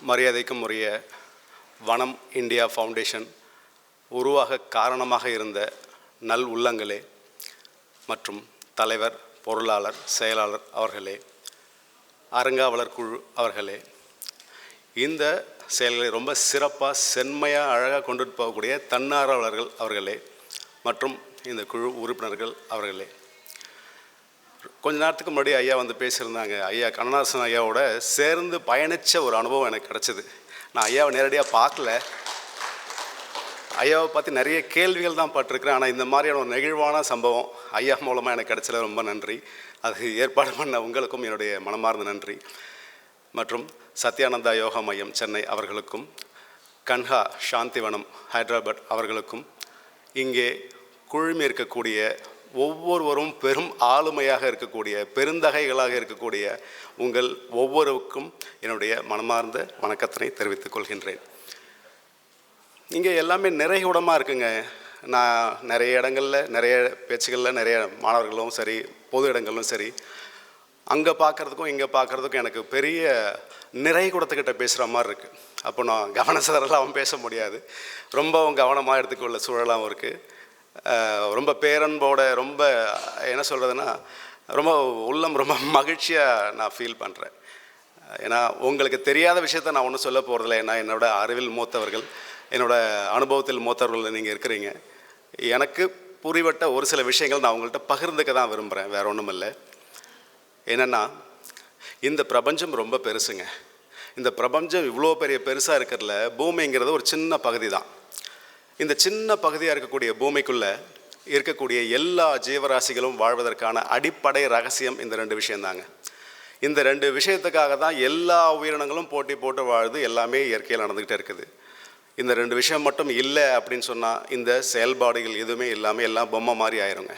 மரியாதைக்கும் உரிய வனம் இந்தியா ஃபவுண்டேஷன் உருவாக காரணமாக இருந்த நல் உள்ளங்களே மற்றும் தலைவர், பொருளாளர், செயலாளர் அவர்களே, அறங்காவலர் குழு அவர்களே, இந்த செயல்களை ரொம்ப சிறப்பாக செம்மையாக அழகாக கொண்டுட்டு போகக்கூடிய தன்னார்வலர்கள் அவர்களே மற்றும் இந்த குழு உறுப்பினர்கள் அவர்களே, கொஞ்ச நேரத்துக்கு முன்னாடி ஐயா வந்து பேசியிருந்தாங்க. ஐயா கண்ணதாசன் ஐயாவோட சேர்ந்து பயணித்த ஒரு அனுபவம் எனக்கு கிடச்சிது. நான் ஐயாவை நேரடியாக பார்க்கல, ஐயாவை பற்றி நிறைய கேள்விகள் தான் பட்டிருக்கிறேன். ஆனால் இந்த மாதிரியான ஒரு நெகிழ்வான சம்பவம் ஐயா மூலமாக எனக்கு கிடச்சல ரொம்ப நன்றி. அது ஏற்பாடு பண்ண உங்களுக்கும் என்னுடைய மனமார்ந்த நன்றி. மற்றும் சத்யானந்தா யோகா மையம் சென்னை அவர்களுக்கும், கன்ஹா சாந்திவனம் ஹைதராபாத் அவர்களுக்கும், இங்கே குழுமி இருக்கக்கூடிய ஒவ்வொருவரும் பெரும் ஆளுமையாக இருக்கக்கூடிய பெருந்தகைகளாக இருக்கக்கூடிய உங்கள் ஒவ்வொருவருக்கும் என்னுடைய மனமார்ந்த வணக்கத்தினை தெரிவித்துக் கொள்கின்றேன். இங்கே எல்லாமே நிறைகுடமாக இருக்குங்க. நான் நிறைய இடங்களில் நிறைய பேச்சுகளில் நிறைய மாணவர்களும் சரி, பொது இடங்களும் சரி, அங்கே பார்க்குறதுக்கும் இங்கே பார்க்குறதுக்கும் எனக்கு பெரிய நிறைகுடத்துக்கிட்ட பேசுகிற மாதிரி இருக்குது. அப்போ நான் கவனச்சிதறலாகவும் பேச முடியாது, ரொம்பவும் கவனமாக எடுத்துக்கொள்ள சூழலாகவும் இருக்குது. ரொம்ப பேரன்போட ரொம்ப என்ன சொல்கிறதுன்னா ரொம்ப உள்ளம் ரொம்ப மகிழ்ச்சியாக நான் ஃபீல் பண்ணுறேன். ஏன்னா உங்களுக்கு தெரியாத விஷயத்த நான் ஒன்றும் சொல்ல போகிறதில்ல. ஏன்னா என்னோடய அறிவில் மூத்தவர்கள், என்னோடய அனுபவத்தில் மூத்தவர்கள் நீங்கள் இருக்கிறீங்க. எனக்கு புரிவட்ட ஒரு சில விஷயங்கள் நான் உங்கள்கிட்ட பகிர்ந்துக்க தான் விரும்புகிறேன், வேறு ஒன்றும் இல்லை. என்னென்னா, இந்த பிரபஞ்சம் ரொம்ப பெருசுங்க. இந்த பிரபஞ்சம் இவ்வளோ பெரிய பெருசாக இருக்கிறதுல பூமிங்கிறது ஒரு சின்ன பகுதி தான். இந்த சின்ன பகுதியாக இருக்கக்கூடிய பூமிக்குள்ளே இருக்கக்கூடிய எல்லா ஜீவராசிகளும் வாழ்வதற்கான அடிப்படை ரகசியம் இந்த ரெண்டு விஷயந்தாங்க. இந்த ரெண்டு விஷயத்துக்காக தான் எல்லா உயிரினங்களும் போட்டி போட்டு வாழுது, எல்லாமே இயற்கையில் நடந்துக்கிட்டே இருக்குது. இந்த ரெண்டு விஷயம் மட்டும் இல்லை அப்படின்னு சொன்னால் இந்த செயல்பாடுகள் எதுவுமே இல்லாமல் எல்லாம் பொம்மை மாதிரி ஆயிருங்க.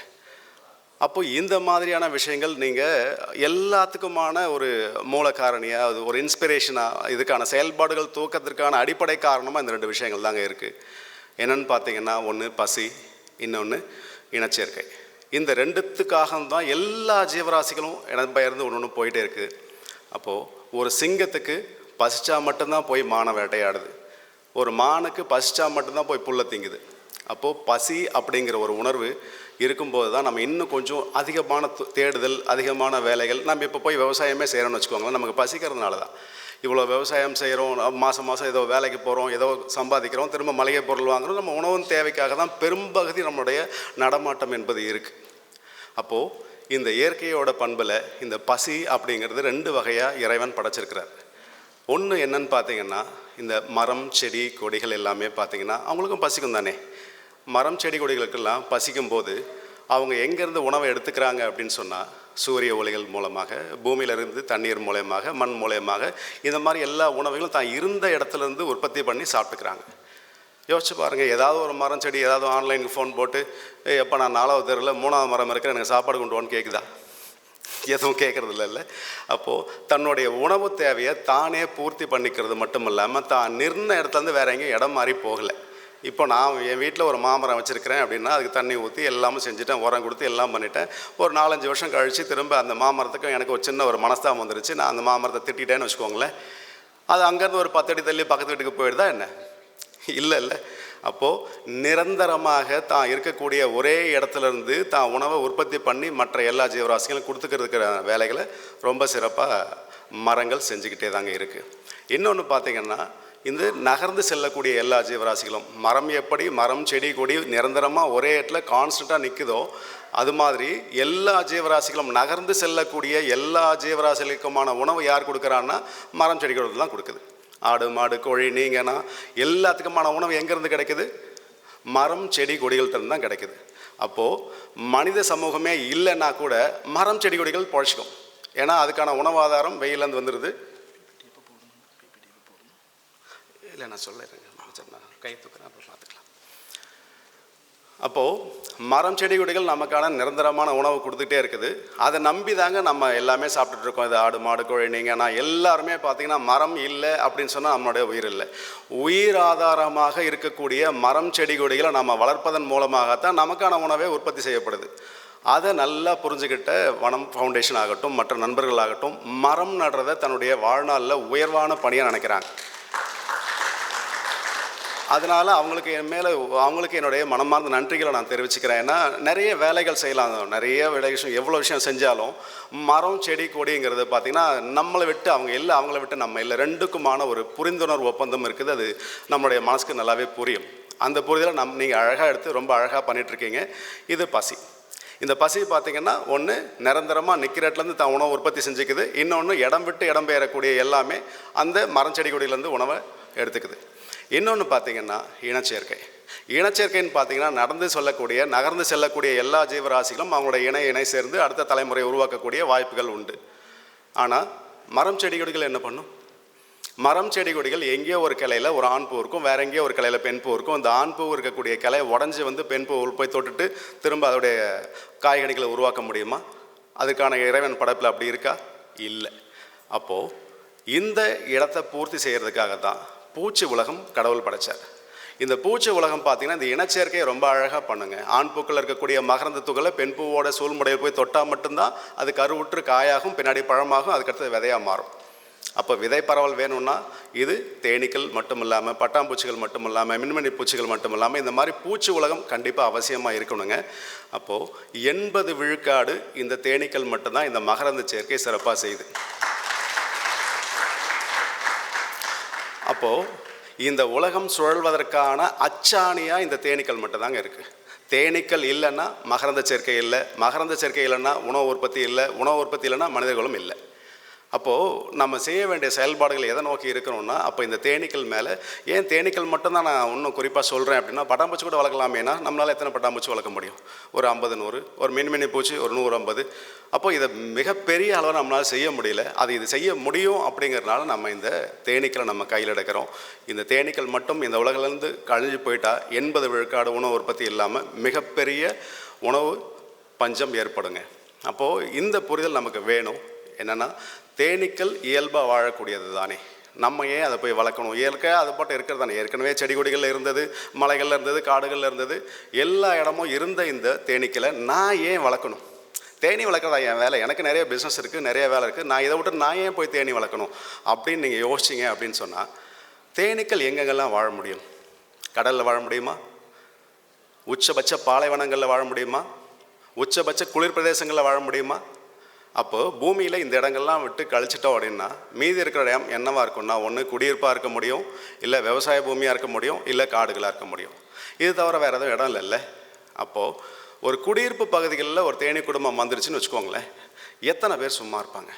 அப்போது இந்த மாதிரியான விஷயங்கள் நீங்கள் எல்லாத்துக்குமான ஒரு மூல காரணியாக, அது ஒரு இன்ஸ்பிரேஷனாக, இதுக்கான செயல்பாடுகள் தூக்கத்திற்கான அடிப்படை காரணமாக இந்த ரெண்டு விஷயங்கள் தாங்க இருக்குது. என்னென்னு பார்த்தீங்கன்னா, ஒன்று பசி, இன்னொன்று இனச்சேர்க்கை. இந்த ரெண்டுத்துக்காக தான் எல்லா ஜீவராசிகளும் இடம்பெயர்ந்து ஒன்று ஒன்று போயிட்டே இருக்குது. அப்போது ஒரு சிங்கத்துக்கு பசிச்சா மட்டும்தான் போய் மானை வேட்டையாடுது, ஒரு மானுக்கு பசிச்சா மட்டும்தான் போய் புல்லை திங்குது. அப்போது பசி அப்படிங்கிற ஒரு உணர்வு இருக்கும்போது தான் நம்ம இன்னும் கொஞ்சம் அதிகமான தேடுதல், அதிகமான வேலைகள். நம்ம இப்போ போய் விவசாயமே செய்கிறோன்னு வச்சுக்கோங்களேன், நமக்கு பசிக்கிறதுனால தான். இவ்வளோ விவசாயம் செய்கிறோம், மாதம் மாதம் ஏதோ வேலைக்கு போகிறோம், ஏதோ சம்பாதிக்கிறோம், திரும்ப மளிகை பொருள் வாங்குகிறோம். நம்ம உணவின் தேவைக்காக தான் பெரும்பகுதி நம்மளுடைய நடமாட்டம் என்பது இருக்குது. அப்போது இந்த இயற்கையோட பண்பில் இந்த பசி அப்படிங்கிறது ரெண்டு வகையாக இறைவன் படைச்சிருக்கிறார். ஒன்று என்னன்னு பார்த்தீங்கன்னா, இந்த மரம், செடி, கொடிகள் எல்லாமே பார்த்திங்கன்னா அவங்களுக்கும் பசிக்கும் தானே. மரம், செடி, கொடிகளுக்கெல்லாம் பசிக்கும் போது அவங்க எங்கேருந்து உணவை எடுத்துக்கிறாங்க அப்படின்னு சொன்னால், சூரிய ஒளிகள் மூலமாக, பூமியிலிருந்து தண்ணீர் மூலயமாக, மண் மூலயமாக, இந்த மாதிரி எல்லா உணவுகளும் தான் இருந்த இடத்துலேருந்து உற்பத்தி பண்ணி சாப்பிட்டுக்கிறாங்க. யோசிச்சு பாருங்கள், ஏதாவது ஒரு மரம், செடி ஏதாவது ஆன்லைனுக்கு ஃபோன் போட்டு, எப்போ நான் 4வது தெருவில் 3வது மரம் இருக்கிறேன், எனக்கு சாப்பாடு கொண்டு வான்னு கேட்குதா? எதுவும் கேட்குறதில்ல. இல்லை. அப்போது தன்னுடைய உணவு தேவையை தானே பூர்த்தி பண்ணிக்கிறது மட்டும் இல்லாமல் தான் நிர்ண இடத்துலேருந்து வேறு எங்கேயும் இடம் மாறி போகலை. இப்போ நான் என் வீட்டில் ஒரு மாமரம் வச்சுருக்கிறேன் அப்படின்னா அதுக்கு தண்ணி ஊற்றி எல்லாமே செஞ்சுட்டேன், உரம் கொடுத்து எல்லாம் பண்ணிட்டேன். ஒரு 4-5 வருஷம் கழித்து திரும்ப அந்த மாமரத்துக்கும் எனக்கு ஒரு சின்ன ஒரு மனஸ்தாபம் வந்துருச்சு. நான் அந்த மாமரத்தை திட்டேன்னு வச்சுக்கோங்களேன், அது அங்கேருந்து ஒரு 10 அடி தள்ளி பக்கத்து வீட்டுக்கு போயிடுதா என்ன? இல்லை. அப்போது நிரந்தரமாக தான் இருக்கக்கூடிய ஒரே இடத்துலேருந்து தான் உணவை உற்பத்தி பண்ணி மற்ற எல்லா ஜீவராசிகளும் கொடுத்துக்கிறதுக்கிற வேலைகளை ரொம்ப சிறப்பாக மரங்கள் செஞ்சுக்கிட்டே தாங்க இருக்குது. இன்னொன்று பார்த்திங்கன்னா, இந்த நகர்ந்து செல்லக்கூடிய எல்லா ஜீவராசிகளும், மரம் எப்படி மரம், செடி, கொடி நிரந்தரமாக ஒரே இடத்துல கான்ஸ்டண்ட்டாக நிற்குதோ, அது மாதிரி எல்லா ஜீவராசிகளும் நகர்ந்து செல்லக்கூடிய எல்லா ஜீவராசிகளுக்குமான உணவு யார் கொடுக்குறான்னா மரம், செடி, கொடி தான் கொடுக்குது. ஆடு, மாடு, கோழி, நீங்கன்னா எல்லாத்துக்குமான உணவு எங்கேருந்து கிடைக்குது? மரம், செடி, கொடிகள்கிட்ட தான் கிடைக்குது. அப்போது மனித சமூகமே இல்லைன்னா கூட மரம், செடி, கொடிகள் பொழைச்சிக்கும். ஏன்னா அதுக்கான உணவாதாரம் வெயிலேருந்து வந்துடுது. இல்லை, நான் சொல்லிடுறேங்க, நான் கை தூக்குறேன், அப்புறம் பார்த்துக்கலாம். அப்போது மரம், செடி, கொடிகள் நமக்கான நிரந்தரமான உணவு கொடுத்துட்டே இருக்குது. அதை நம்பி தாங்க நம்ம எல்லாமே சாப்பிட்டுட்ருக்கோம். இது ஆடு, மாடு, கோழி, நீங்கள் நான் எல்லாருமே பார்த்திங்கன்னா மரம் இல்லை அப்படின்னு சொன்னால் நம்மளுடைய உயிர் இல்லை. உயிர் ஆதாரமாக இருக்கக்கூடிய மரம், செடி, கொடிகளை நம்ம வளர்ப்பதன் மூலமாகத்தான் நமக்கான உணவே உற்பத்தி செய்யப்படுது. அதை நல்லா புரிஞ்சுக்கிட்ட வனம் ஃபவுண்டேஷன் ஆகட்டும், மற்ற நண்பர்களாகட்டும், மரம் நடுறதை தன்னுடைய வாழ்நாளில் உயர்வான பணியாக நினைக்கிறாங்க. அதனால் அவங்களுக்கு என் மேலே அவங்களுக்கு என்னுடைய மனமார்ந்த நன்றிகளை நான் தெரிவிச்சுக்கிறேன். ஏன்னா நிறைய வேலைகள் செய்யலாம், நிறைய விஷயம் எவ்வளோ விஷயம் செஞ்சாலும் மரம் செடி கொடிங்கிறது பார்த்திங்கன்னா நம்மளை விட்டு அவங்க இல்லை, அவங்கள விட்டு நம்ம இல்லை, ரெண்டுக்குமான ஒரு புரிந்துணர்வு ஒப்பந்தம் இருக்குது. அது நம்மளுடைய மனசுக்கு நல்லாவே புரியும். அந்த புரிதலை நீங்கள் அழகாக எடுத்து ரொம்ப அழகாக பண்ணிகிட்ருக்கீங்க. இது பசி. இந்த பசி பார்த்திங்கன்னா ஒன்று நிரந்தரமாக நிற்கிற இடத்துலேருந்து தான் உணவு உற்பத்தி செஞ்சுக்குது, இன்னொன்று இடம் விட்டு இடம் பெயரக்கூடிய எல்லாமே அந்த மரம் செடி கொடியிலேருந்து உணவை எடுத்துக்குது. இன்னொன்று பார்த்திங்கன்னா இனச்சேர்க்கை. இனச்சேர்க்கைன்னு பார்த்திங்கன்னா நகர்ந்து செல்லக்கூடிய எல்லா ஜீவராசிகளும் அவங்களோட இணை சேர்ந்து அடுத்த தலைமுறையை உருவாக்கக்கூடிய வாய்ப்புகள் உண்டு. ஆனால் மரம் செடி கொடிகள் என்ன பண்ணும்? மரம் செடி கொடிகள் எங்கேயோ ஒரு கிளையில் ஒரு ஆண் பூ இருக்கும், வேற எங்கேயோ ஒரு கிளையில் பெண் பூ இருக்கும். அந்த ஆண் பூ இருக்கக்கூடிய கிளையை உடஞ்சி பெண் பூ போய் தொட்டுட்டு திரும்ப அதோடைய காய்கனிகளை உருவாக்க முடியுமா? அதுக்கான இறைவன் படைப்பில் அப்படி இருக்கா? இல்லை. அப்போது இந்த இடத்தை பூர்த்தி செய்கிறதுக்காக தான் பூச்சி உலகம் கடவுள் படைத்தார். இந்த பூச்சி உலகம் பார்த்திங்கன்னா இந்த இனச்சேர்க்கையை ரொம்ப அழகாக பண்ணுங்க. ஆண் பூக்கள் இருக்கக்கூடிய மகரந்த துகளை பெண் பூவோட சூழ்முறையில் போய் தொட்டால் மட்டும்தான் அது கருவுற்று காயாகும், பின்னாடி பழமாகும், அதுக்கடுத்து விதையாக மாறும். அப்போ விதை பரவல் வேணும்னா இது தேனீக்கள் மட்டும் இல்லாமல், பட்டாம்பூச்சிகள் மட்டும் இல்லாமல், மின்மினி பூச்சிகள் மட்டும் இல்லாமல் இந்த மாதிரி பூச்சி உலகம் கண்டிப்பாக அவசியமாக இருக்கணுங்க. அப்போது 80 விழுக்காடு இந்த தேனீக்கள் மட்டும்தான் இந்த மகரந்த சேர்க்கை சிறப்பாக செய்யுது. அப்போது இந்த உலகம் சுழல்வதற்கான அச்சாணியாக இந்த தேனீக்கள் மட்டும்தாங்க இருக்குது. தேனீக்கள் இல்லைன்னா மகரந்த சேர்க்கை இல்லை, மகரந்த சேர்க்கை இல்லைன்னா உணவு உற்பத்தி இல்லை, உணவு உற்பத்தி இல்லைன்னா மனிதர்களும் இல்லை. அப்போது நம்ம செய்ய வேண்டிய செயல்பாடுகள் எதை நோக்கி இருக்கணும்னா, அப்போ இந்த தேனீக்கள் மேலே ஏன் தேனீக்கள் மட்டும்தான் நான் இன்னும் குறிப்பாக சொல்கிறேன் அப்படின்னா, பட்டாம்பூச்சி கூட வளர்க்கலாமேனா நம்மளால் எத்தனை பட்டாம்பூச்சி வளர்க்க முடியும்? ஒரு 50 100, ஒரு மின்மினி பூச்சி ஒரு 150. அப்போது இதை மிகப்பெரிய அளவில் நம்மளால் செய்ய முடியல. இது செய்ய முடியும் அப்படிங்கிறதுனால நம்ம இந்த தேனீக்களை நம்ம கையில் எடுக்கிறோம். இந்த தேனீக்கள் மட்டும் இந்த உலகிலேருந்து கழிஞ்சு போயிட்டால் 80 விழுக்காடு உணவு உற்பத்தி இல்லாமல் மிகப்பெரிய உணவு பஞ்சம் ஏற்படுங்க. அப்போது இந்த புரிதல் நமக்கு வேணும். என்னென்னா, தேனீக்கள் இயல்பாக வாழக்கூடியது தானே, நம்ம ஏன் அதை போய் வளர்க்கணும்? இயற்கையாக அது போட்டு இருக்கிறது தானே. ஏற்கனவே செடி கொடிகளில் இருந்தது, மலைகளில் இருந்தது, காடுகளில் இருந்தது, எல்லா இடமும் இருந்த இந்த தேனீக்களை நான் ஏன் வளர்க்கணும்? தேனி வளர்க்குறதா என் வேலை, எனக்கு நிறைய பிஸ்னஸ் இருக்குது, நிறைய வேலை இருக்குது, நான் இதை விட்டு நான் ஏன் போய் தேனி வளர்க்கணும் அப்படின்னு நீங்கள் யோசிச்சிங்க அப்படின்னு சொன்னால், தேனீக்கள் எங்கெங்கெல்லாம் வாழ முடியும்? கடலில் வாழ முடியுமா? உச்சபட்ச பாலைவனங்களில் வாழ முடியுமா? உச்சபட்ச குளிர் பிரதேசங்களில் வாழ முடியுமா? அப்போது பூமியில் இந்த இடங்கள்லாம் விட்டு கழிச்சிட்டோம் அப்படின்னா மீதி இருக்கிற இடம் என்னவாக இருக்கும்னா, ஒன்று குடியிருப்பாக இருக்க முடியும், இல்லை விவசாய பூமியாக இருக்க முடியும், இல்லை காடுகளாக இருக்க முடியும். இது தவிர வேறு எதுவும் இடம் இல்லைல்ல. அப்போது ஒரு குடியிருப்பு பகுதிகளில் ஒரு தேனீ குடும்பம் வந்துருச்சுன்னு வச்சுக்கோங்களேன், எத்தனை பேர் சும்மா இருப்பாங்க?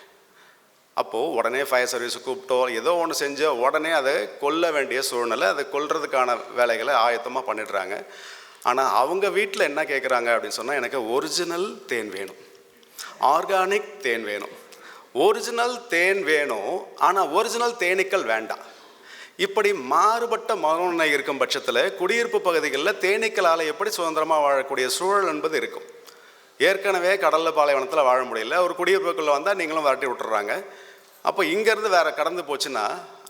அப்போது உடனே ஃபயர் சர்வீஸை கூப்பிட்டோ ஏதோ ஒன்று செஞ்சோ உடனே அதை கொல்ல வேண்டிய சூழ்நிலை, அதை கொல்றதுக்கான வேலைகளை ஆயத்தமாக பண்ணிடுறாங்க. ஆனால் அவங்க வீட்டில் என்ன கேட்குறாங்க அப்படின்னு சொன்னால், எனக்கு ஒரிஜினல் தேன் வேணும், ஆர்கானிக் தேன் வேணும், ஒரிஜினல் தேன் வேணும், ஆனால் ஒரிஜினல் தேனீக்கள் வேண்டாம். இப்படி மாறுபட்ட மனோநிலை இருக்கும் பட்சத்தில் குடியிருப்பு பகுதிகளில் தேனீக்களால் எப்படி சுதந்திரமாக வாழக்கூடிய சூழல் என்பது இருக்கும். ஏற்கனவே கடலில் பாலைவனத்தில் வாழ முடியல, ஒரு குடியிருப்புக்குள்ளே வந்தால் நீங்களும் விரட்டி விட்டுறாங்க. அப்போ இங்கேருந்து வேறு கடந்து போச்சுன்னா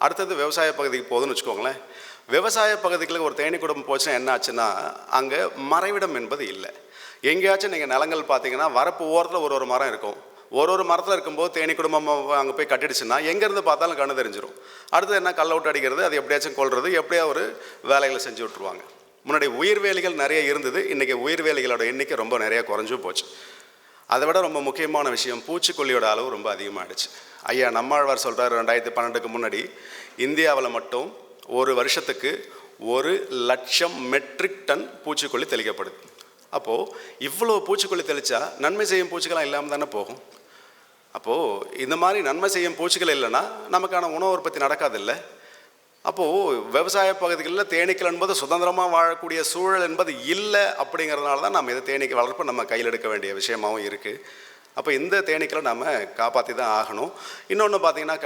அடுத்தது விவசாய பகுதிக்கு போகுதுன்னு வச்சுக்கோங்களேன். விவசாய பகுதிகளுக்கு ஒரு தேனீ குடும்பம் போச்சுன்னா என்ன ஆச்சுன்னா, அங்கே மறைவிடம் என்பது இல்லை. எங்கேயாச்சும் நீங்கள் நிலங்கள் பார்த்தீங்கன்னா வரப்பு ஓரத்தில் ஒரு மரம் இருக்கும். ஒரு மரத்தில் இருக்கும்போது தேனீ குடும்பம் அங்கே போய் கட்டிடுச்சுன்னா எங்கேருந்து பார்த்தாலும் கண்ணு தெரிஞ்சிடும். அடுத்து என்ன, கல்லை விட்டு அடிக்கிறது, அது எப்படியாச்சும் கொள்வது, எப்படியா ஒரு வேலைகளை செஞ்சு விட்ருவாங்க. முன்னாடி உயிர்வேலிகள் நிறைய இருந்தது, இன்றைக்கி உயிர்வேலிகளோட எண்ணிக்கை ரொம்ப நிறைய குறைஞ்சும் போச்சு. அதை விட ரொம்ப முக்கியமான விஷயம், பூச்சிக்கொல்லியோட அளவு ரொம்ப அதிகமாகிடுச்சு. ஐயா நம்மாழ்வார் சொல்கிறார், 2012க்கு முன்னாடி இந்தியாவில் மட்டும் ஒரு வருஷத்துக்கு 1,00,000 மெட்ரிக் டன் பூச்சிக்கொல்லி தெளிக்கப்படுது. அப்போது இவ்வளோ பூச்சிக்கொல்லி தெளித்தா நன்மை செய்யும் பூச்சிகளாம் இல்லாமல் தானே போகும். அப்போது இந்த மாதிரி நன்மை செய்யும் பூச்சிகள் இல்லைன்னா நமக்கான உணவு உற்பத்தி நடக்காதில்ல. அப்போது விவசாய பகுதிகளில் தேனீக்கள் என்பது சுதந்திரமாக வாழக்கூடிய சூழல் என்பது இல்லை. அப்படிங்கிறதுனால தான் நம்ம இதை தேனீக்கள் வளர்ப்பு நம்ம கையில் எடுக்க வேண்டிய விஷயமாகவும் இருக்குது. அப்போ இந்த தேனீக்களை நம்ம காப்பாற்றி தான் ஆகணும். இன்னொன்று பார்த்திங்கன்னா,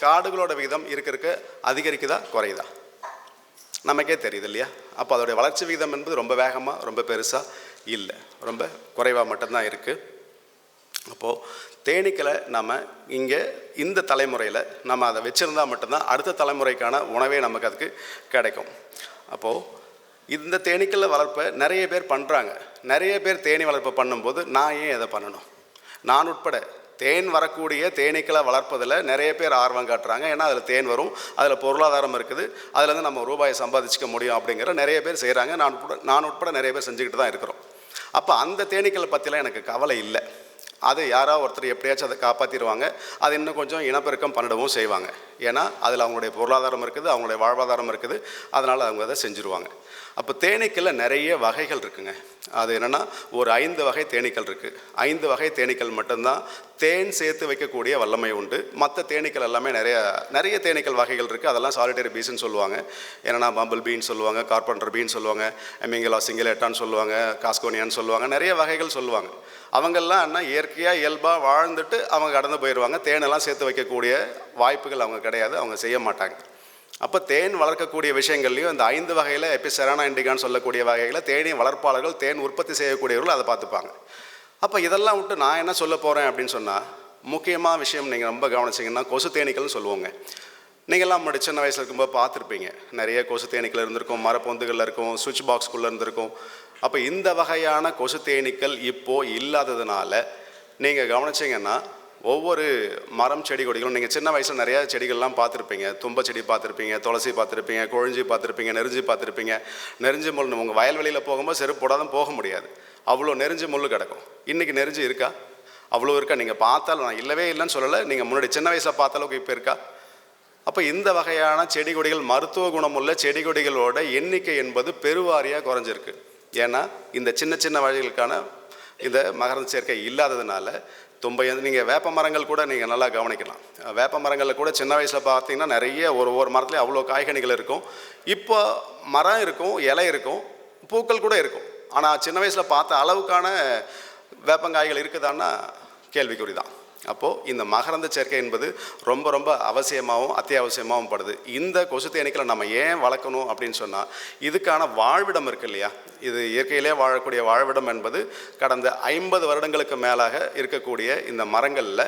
காடுகளோட விகிதம் இருக்க அதிகரிக்குதா குறையுதா நமக்கே தெரியுது இல்லையா. அப்போ அதோடைய வளர்ச்சி விகிதம் என்பது ரொம்ப வேகமாக ரொம்ப பெருசாக இல்லை, ரொம்ப குறைவாக மட்டும்தான் இருக்குது. அப்போது தேனீக்களை நம்ம இங்கே இந்த தலைமுறையில் நம்ம அதை வச்சுருந்தால் மட்டும்தான் அடுத்த தலைமுறைக்கான உணவே நமக்கு அதுக்கு கிடைக்கும். அப்போது இந்த தேனீக்களை வளர்ப்பை நிறைய பேர் பண்ணுறாங்க. நிறைய பேர் தேனீ வளர்ப்பை பண்ணும்போது நான் ஏன் எதை பண்ணணும்? நான் உட்பட தேன் வரக்கூடிய தேனீக்களை வளர்ப்பதில் நிறைய பேர் ஆர்வம் காட்டுறாங்க. ஏன்னா அதில் தேன் வரும், அதில் பொருளாதாரம் இருக்குது, அதுலேருந்து நம்ம ரூபாயை சம்பாதிச்சிக்க முடியும் அப்படிங்கிற நிறைய பேர் செய்கிறாங்க. நான் உட்பட நிறைய பேர் செஞ்சுக்கிட்டு தான் இருக்கிறோம். அப்போ அந்த தேனீக்களை பற்றிலாம் எனக்கு கவலை இல்லை. அது யாராவது ஒருத்தர் எப்படியாச்சும் அதை காப்பாற்றிடுவாங்க. அது இன்னும் கொஞ்சம் இனப்பெருக்கம் பண்ணிடவும் செய்வாங்க. ஏன்னா அதில் அவங்களுடைய பொருளாதாரம் இருக்குது, அவங்களுடைய வாழ்வாதாரம் இருக்குது, அதனால் அவங்க அதை செஞ்சுருவாங்க. அப்போ தேனீக்களில் நிறைய வகைகள் இருக்குங்க. அது என்னென்னா ஒரு 5 வகை தேனீக்கள் இருக்குது. 5 வகை தேனீக்கள் மட்டும்தான் தேன் சேர்த்து வைக்கக்கூடிய வல்லமை உண்டு. மற்ற தேனீக்கள் எல்லாமே நிறைய தேனீக்கள் வகைகள் இருக்குது. அதெல்லாம் சாலிட்டரி பீஸ்ன்னு சொல்லுவாங்க. என்னென்னா பம்பிள் பீன்னு சொல்லுவாங்க, கார்பெண்டர் பீன்னு சொல்லுவாங்க, எமிங்கலா சிங்கிலேட்டான்னு சொல்லுவாங்க, காஸ்கோனியான்னு சொல்லுவாங்க, நிறைய வகைகள் சொல்லுவாங்க. அவங்கெல்லாம் என்ன இயற்கையாக இயல்பாக வாழ்ந்துட்டு அவங்க கடந்து போயிடுவாங்க. தேனெல்லாம் சேர்த்து வைக்கக்கூடிய வாய்ப்புகள் அவங்க கிடையாது, அவங்க செய்ய மாட்டாங்க. அப்போ தேன் வளர்க்கக்கூடிய விஷயங்கள்லையும் இந்த 5 வகையில் எபிசெரானா இண்டிகான்னு சொல்லக்கூடிய வகையில் தேனீ வளர்ப்பாளர்கள், தேன் உற்பத்தி செய்யக்கூடியவர்கள் அதை பார்த்துப்பாங்க. அப்போ இதெல்லாம் விட்டு நான் என்ன சொல்ல போகிறேன் அப்படின்னு சொன்னால், முக்கியமான விஷயம் நீங்கள் ரொம்ப கவனிச்சிங்கன்னா கொசு தேனீக்கள்னு சொல்லுவோங்க. நீங்கள்லாம் முன்னாடி சின்ன வயசில் இருக்கும்போது பார்த்துருப்பீங்க. நிறைய கொசு தேனீக்கள் இருந்திருக்கும், மரப்பொந்துகளில் இருக்கும், சுவிட்ச் பாக்ஸ்குள்ளே இருந்திருக்கும். அப்போ இந்த வகையான கொசு தேனீக்கள் இப்போது இல்லாததுனால நீங்கள் கவனிச்சிங்கன்னா ஒவ்வொரு மரம் செடி கொடிகளும் நீங்கள் சின்ன வயசில் நிறையா செடிகள்லாம் பார்த்துருப்பீங்க. தும்பை செடி பார்த்துருப்பீங்க, துளசி பார்த்துருப்பீங்க, கொழிஞ்சி பார்த்துருப்பீங்க, நெருஞ்சி பார்த்துருப்பீங்க. நெருஞ்சி முள் உங்கள் வயல்வெளியில் போகும்போது செருப்பு போடாதான் போக முடியாது, அவ்வளோ நெருஞ்சி முள் கிடக்கும். இன்றைக்கி நெருஞ்சி இருக்கா? அவ்வளோ இருக்கா? நீங்கள் பார்த்தாலும், நான் இல்லவே இல்லைன்னு சொல்லலை, நீங்கள் முன்னாடி சின்ன வயசில் பார்த்த அளவுக்கு இப்போ இருக்கா? அப்போ இந்த வகையான செடி கொடிகள், மருத்துவ குணமுள்ள செடி கொடிகளோட எண்ணிக்கை என்பது பெருவாரியாக குறைஞ்சிருக்கு. ஏன்னா இந்த சின்ன சின்ன வழிகளுக்கான இந்த மகரந்த சேர்க்கை இல்லாததுனால தும்பை நீங்கள் வேப்ப மரங்கள் கூட நீங்கள் நல்லா கவனிக்கலாம். வேப்ப மரங்களில் கூட சின்ன வயசில் பார்த்தீங்கன்னா நிறைய ஒரு மரத்துலேயும் அவ்வளோ காய்கனிகள் இருக்கும். இப்போ மரம் இருக்கும், இலை இருக்கும், பூக்கள் கூட இருக்கும். ஆனால் சின்ன வயசில் பார்த்த அளவுக்கான வேப்பங்காய்கள் இருக்குதான்னா கேள்விக்குறி தான். அப்போது இந்த மகரந்த சேர்க்கை என்பது ரொம்ப ரொம்ப அவசியமாகவும் அத்தியாவசியமாகவும் படுது. இந்த கொசு தேனீக்களை நம்ம ஏன் வளர்க்கணும் அப்படின்னு சொன்னால், இதுக்கான வாழ்விடம் இருக்குது இல்லையா, இது இயற்கையிலே வாழக்கூடிய வாழ்விடம் என்பது கடந்த 50 வருடங்களுக்கு மேலாக இருக்கக்கூடிய இந்த மரங்களில்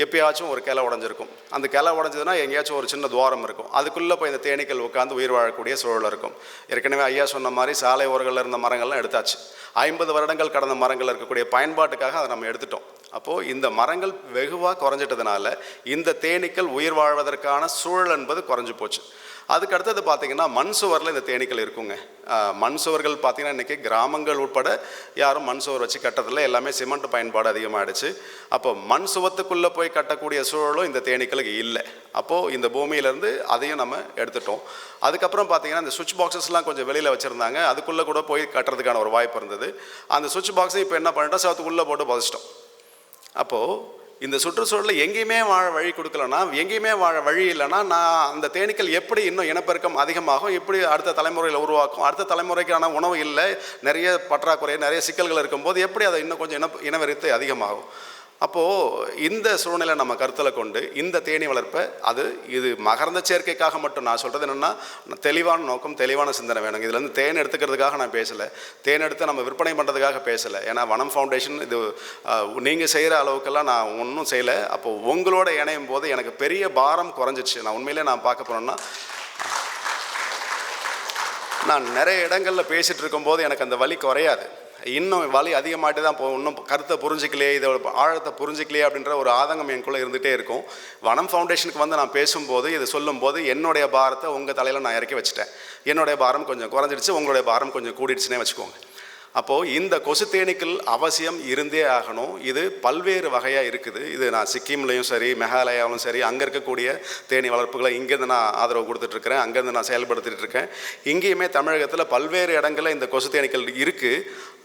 எப்பயாச்சும் ஒரு கிளை உடஞ்சிருக்கும். அந்த கிளை உடஞ்சதுன்னா எங்கேயாச்சும் ஒரு சின்ன துவாரம் இருக்கும், அதுக்குள்ளே போய் இந்த தேனீக்கள் உட்காந்து உயிர் வாழக்கூடிய சூழல் இருக்கும். ஏற்கனவே ஐயா சொன்ன மாதிரி சாலை ஓரங்களில் இருந்த மரங்கள்லாம் எடுத்தாச்சு. 50 வருடங்கள் கடந்த மரங்கள் இருக்கக்கூடிய பயன்பாட்டுக்காக அதை நம்ம எடுத்துட்டோம். அப்போது இந்த மரங்கள் வெகுவாக குறைஞ்சிட்டதுனால இந்த தேனீக்கள் உயிர் வாழ்வதற்கான சூழல் என்பது குறைஞ்சி போச்சு. அதுக்கு அடுத்தது பார்த்திங்கன்னா மண் சுவரில் இந்த தேனீக்கள் இருக்குங்க. மண் சுவர்கள் பார்த்திங்கன்னா இன்றைக்கி கிராமங்கள் உட்பட யாரும் மண் சுவர் வச்சு கட்டதில்லை, எல்லாமே சிமெண்ட் பயன்பாடு அதிகமாகிடுச்சு. அப்போ மண் சுவத்துக்குள்ளே போய் கட்டக்கூடிய சூழலும் இந்த தேனீக்களுக்கு இல்லை. அப்போது இந்த பூமியிலேருந்து அதையும் நம்ம எடுத்துட்டோம். அதுக்கப்புறம் பார்த்திங்கன்னா இந்த சுவிட்ச் பாக்ஸஸ்லாம் கொஞ்சம் வெளியில் வச்சுருந்தாங்க, அதுக்குள்ளே கூட போய் கட்டுறதுக்கான ஒரு வாய்ப்பு இருந்தது. அந்த சுவிட்ச் பாக்ஸை இப்போ என்ன பண்ணிட்டோம், சவத்துக்குள்ளே போட்டு புதைச்சிட்டோம். அப்போது இந்த சுற்றுச்சூழலில் எங்கேயுமே வாழ வழி கொடுக்கலன்னா, எங்கேயுமே வாழ வழி இல்லைன்னா, நான் அந்த தேனீக்கள் எப்படி இன்னும் இனப்பெருக்கம் அதிகமாகும், எப்படி அடுத்த தலைமுறையில் உருவாக்கும், அடுத்த தலைமுறைக்கான உணவு இல்லை, நிறைய பற்றாக்குறை, நிறைய சிக்கல்கள் இருக்கும்போது எப்படி அதை இன்னும் கொஞ்சம் இனவெறித்து அதிகமாகும். அப்போது இந்த சூழ்நிலை நம்ம கருத்தில் கொண்டு இந்த தேனீ வளர்ப்பை இது மகரந்த சேர்க்கைக்காக மட்டும் நான் சொல்கிறது என்னென்னா, தெளிவான நோக்கம், தெளிவான சிந்தனை வேணுங்க. இதுலேருந்து தேன் எடுத்துக்கிறதுக்காக நான் பேசலை, தேன் எடுத்து நம்ம விற்பனை பண்ணுறதுக்காக பேசலை. ஏன்னா வனம் ஃபவுண்டேஷன் இது நீங்கள் செய்கிற அளவுக்கெல்லாம் நான் ஒன்றும் செய்யலை. அப்போது உங்களோட இணையும் போது எனக்கு பெரிய பாரம் குறைஞ்சிச்சு. நான் உண்மையிலே நான் பார்க்க போனேன்னா, நான் நிறைய இடங்களில் பேசிகிட்டு இருக்கும்போது எனக்கு அந்த வலி குறையாது, இன்னும் வலி அதிகமாகிட்டு தான் போகும். இன்னும் கருத்தை புரிஞ்சிக்கலையே, இதோட ஆழத்தை புரிஞ்சிக்கலையே அப்படின்ற ஒரு ஆதங்கம் எனக்குள்ளே இருந்துகிட்டே இருக்கும். வனம் ஃபவுண்டேஷனுக்கு வந்து நான் பேசும்போது, இது சொல்லும்போது என்னுடைய பாரத்தை உங்கள் தலையில் நான் இறக்கி வச்சுட்டேன். என்னுடைய பாரம் கொஞ்சம் குறைஞ்சிடுச்சு, உங்களுடைய பாரம் கொஞ்சம் கூடிடுச்சுன்னே வச்சுக்கோங்க. அப்போது இந்த கொசு தேனீக்கள் அவசியம் இருந்தே ஆகணும். இது பல்வேறு வகையாக இருக்குது. இது நான் சிக்கிம்லேயும் சரி, மெகாலயாவிலும் சரி, அங்கே இருக்கக்கூடிய தேனீ வளர்ப்புகளை இங்கேருந்து நான் ஆதரவு கொடுத்துட்ருக்கிறேன், அங்கேருந்து நான் செயல்படுத்திகிட்டு இருக்கேன். இங்கேயுமே தமிழகத்தில் பல்வேறு இடங்களில் இந்த கொசு தேனீக்கள் இருக்குது.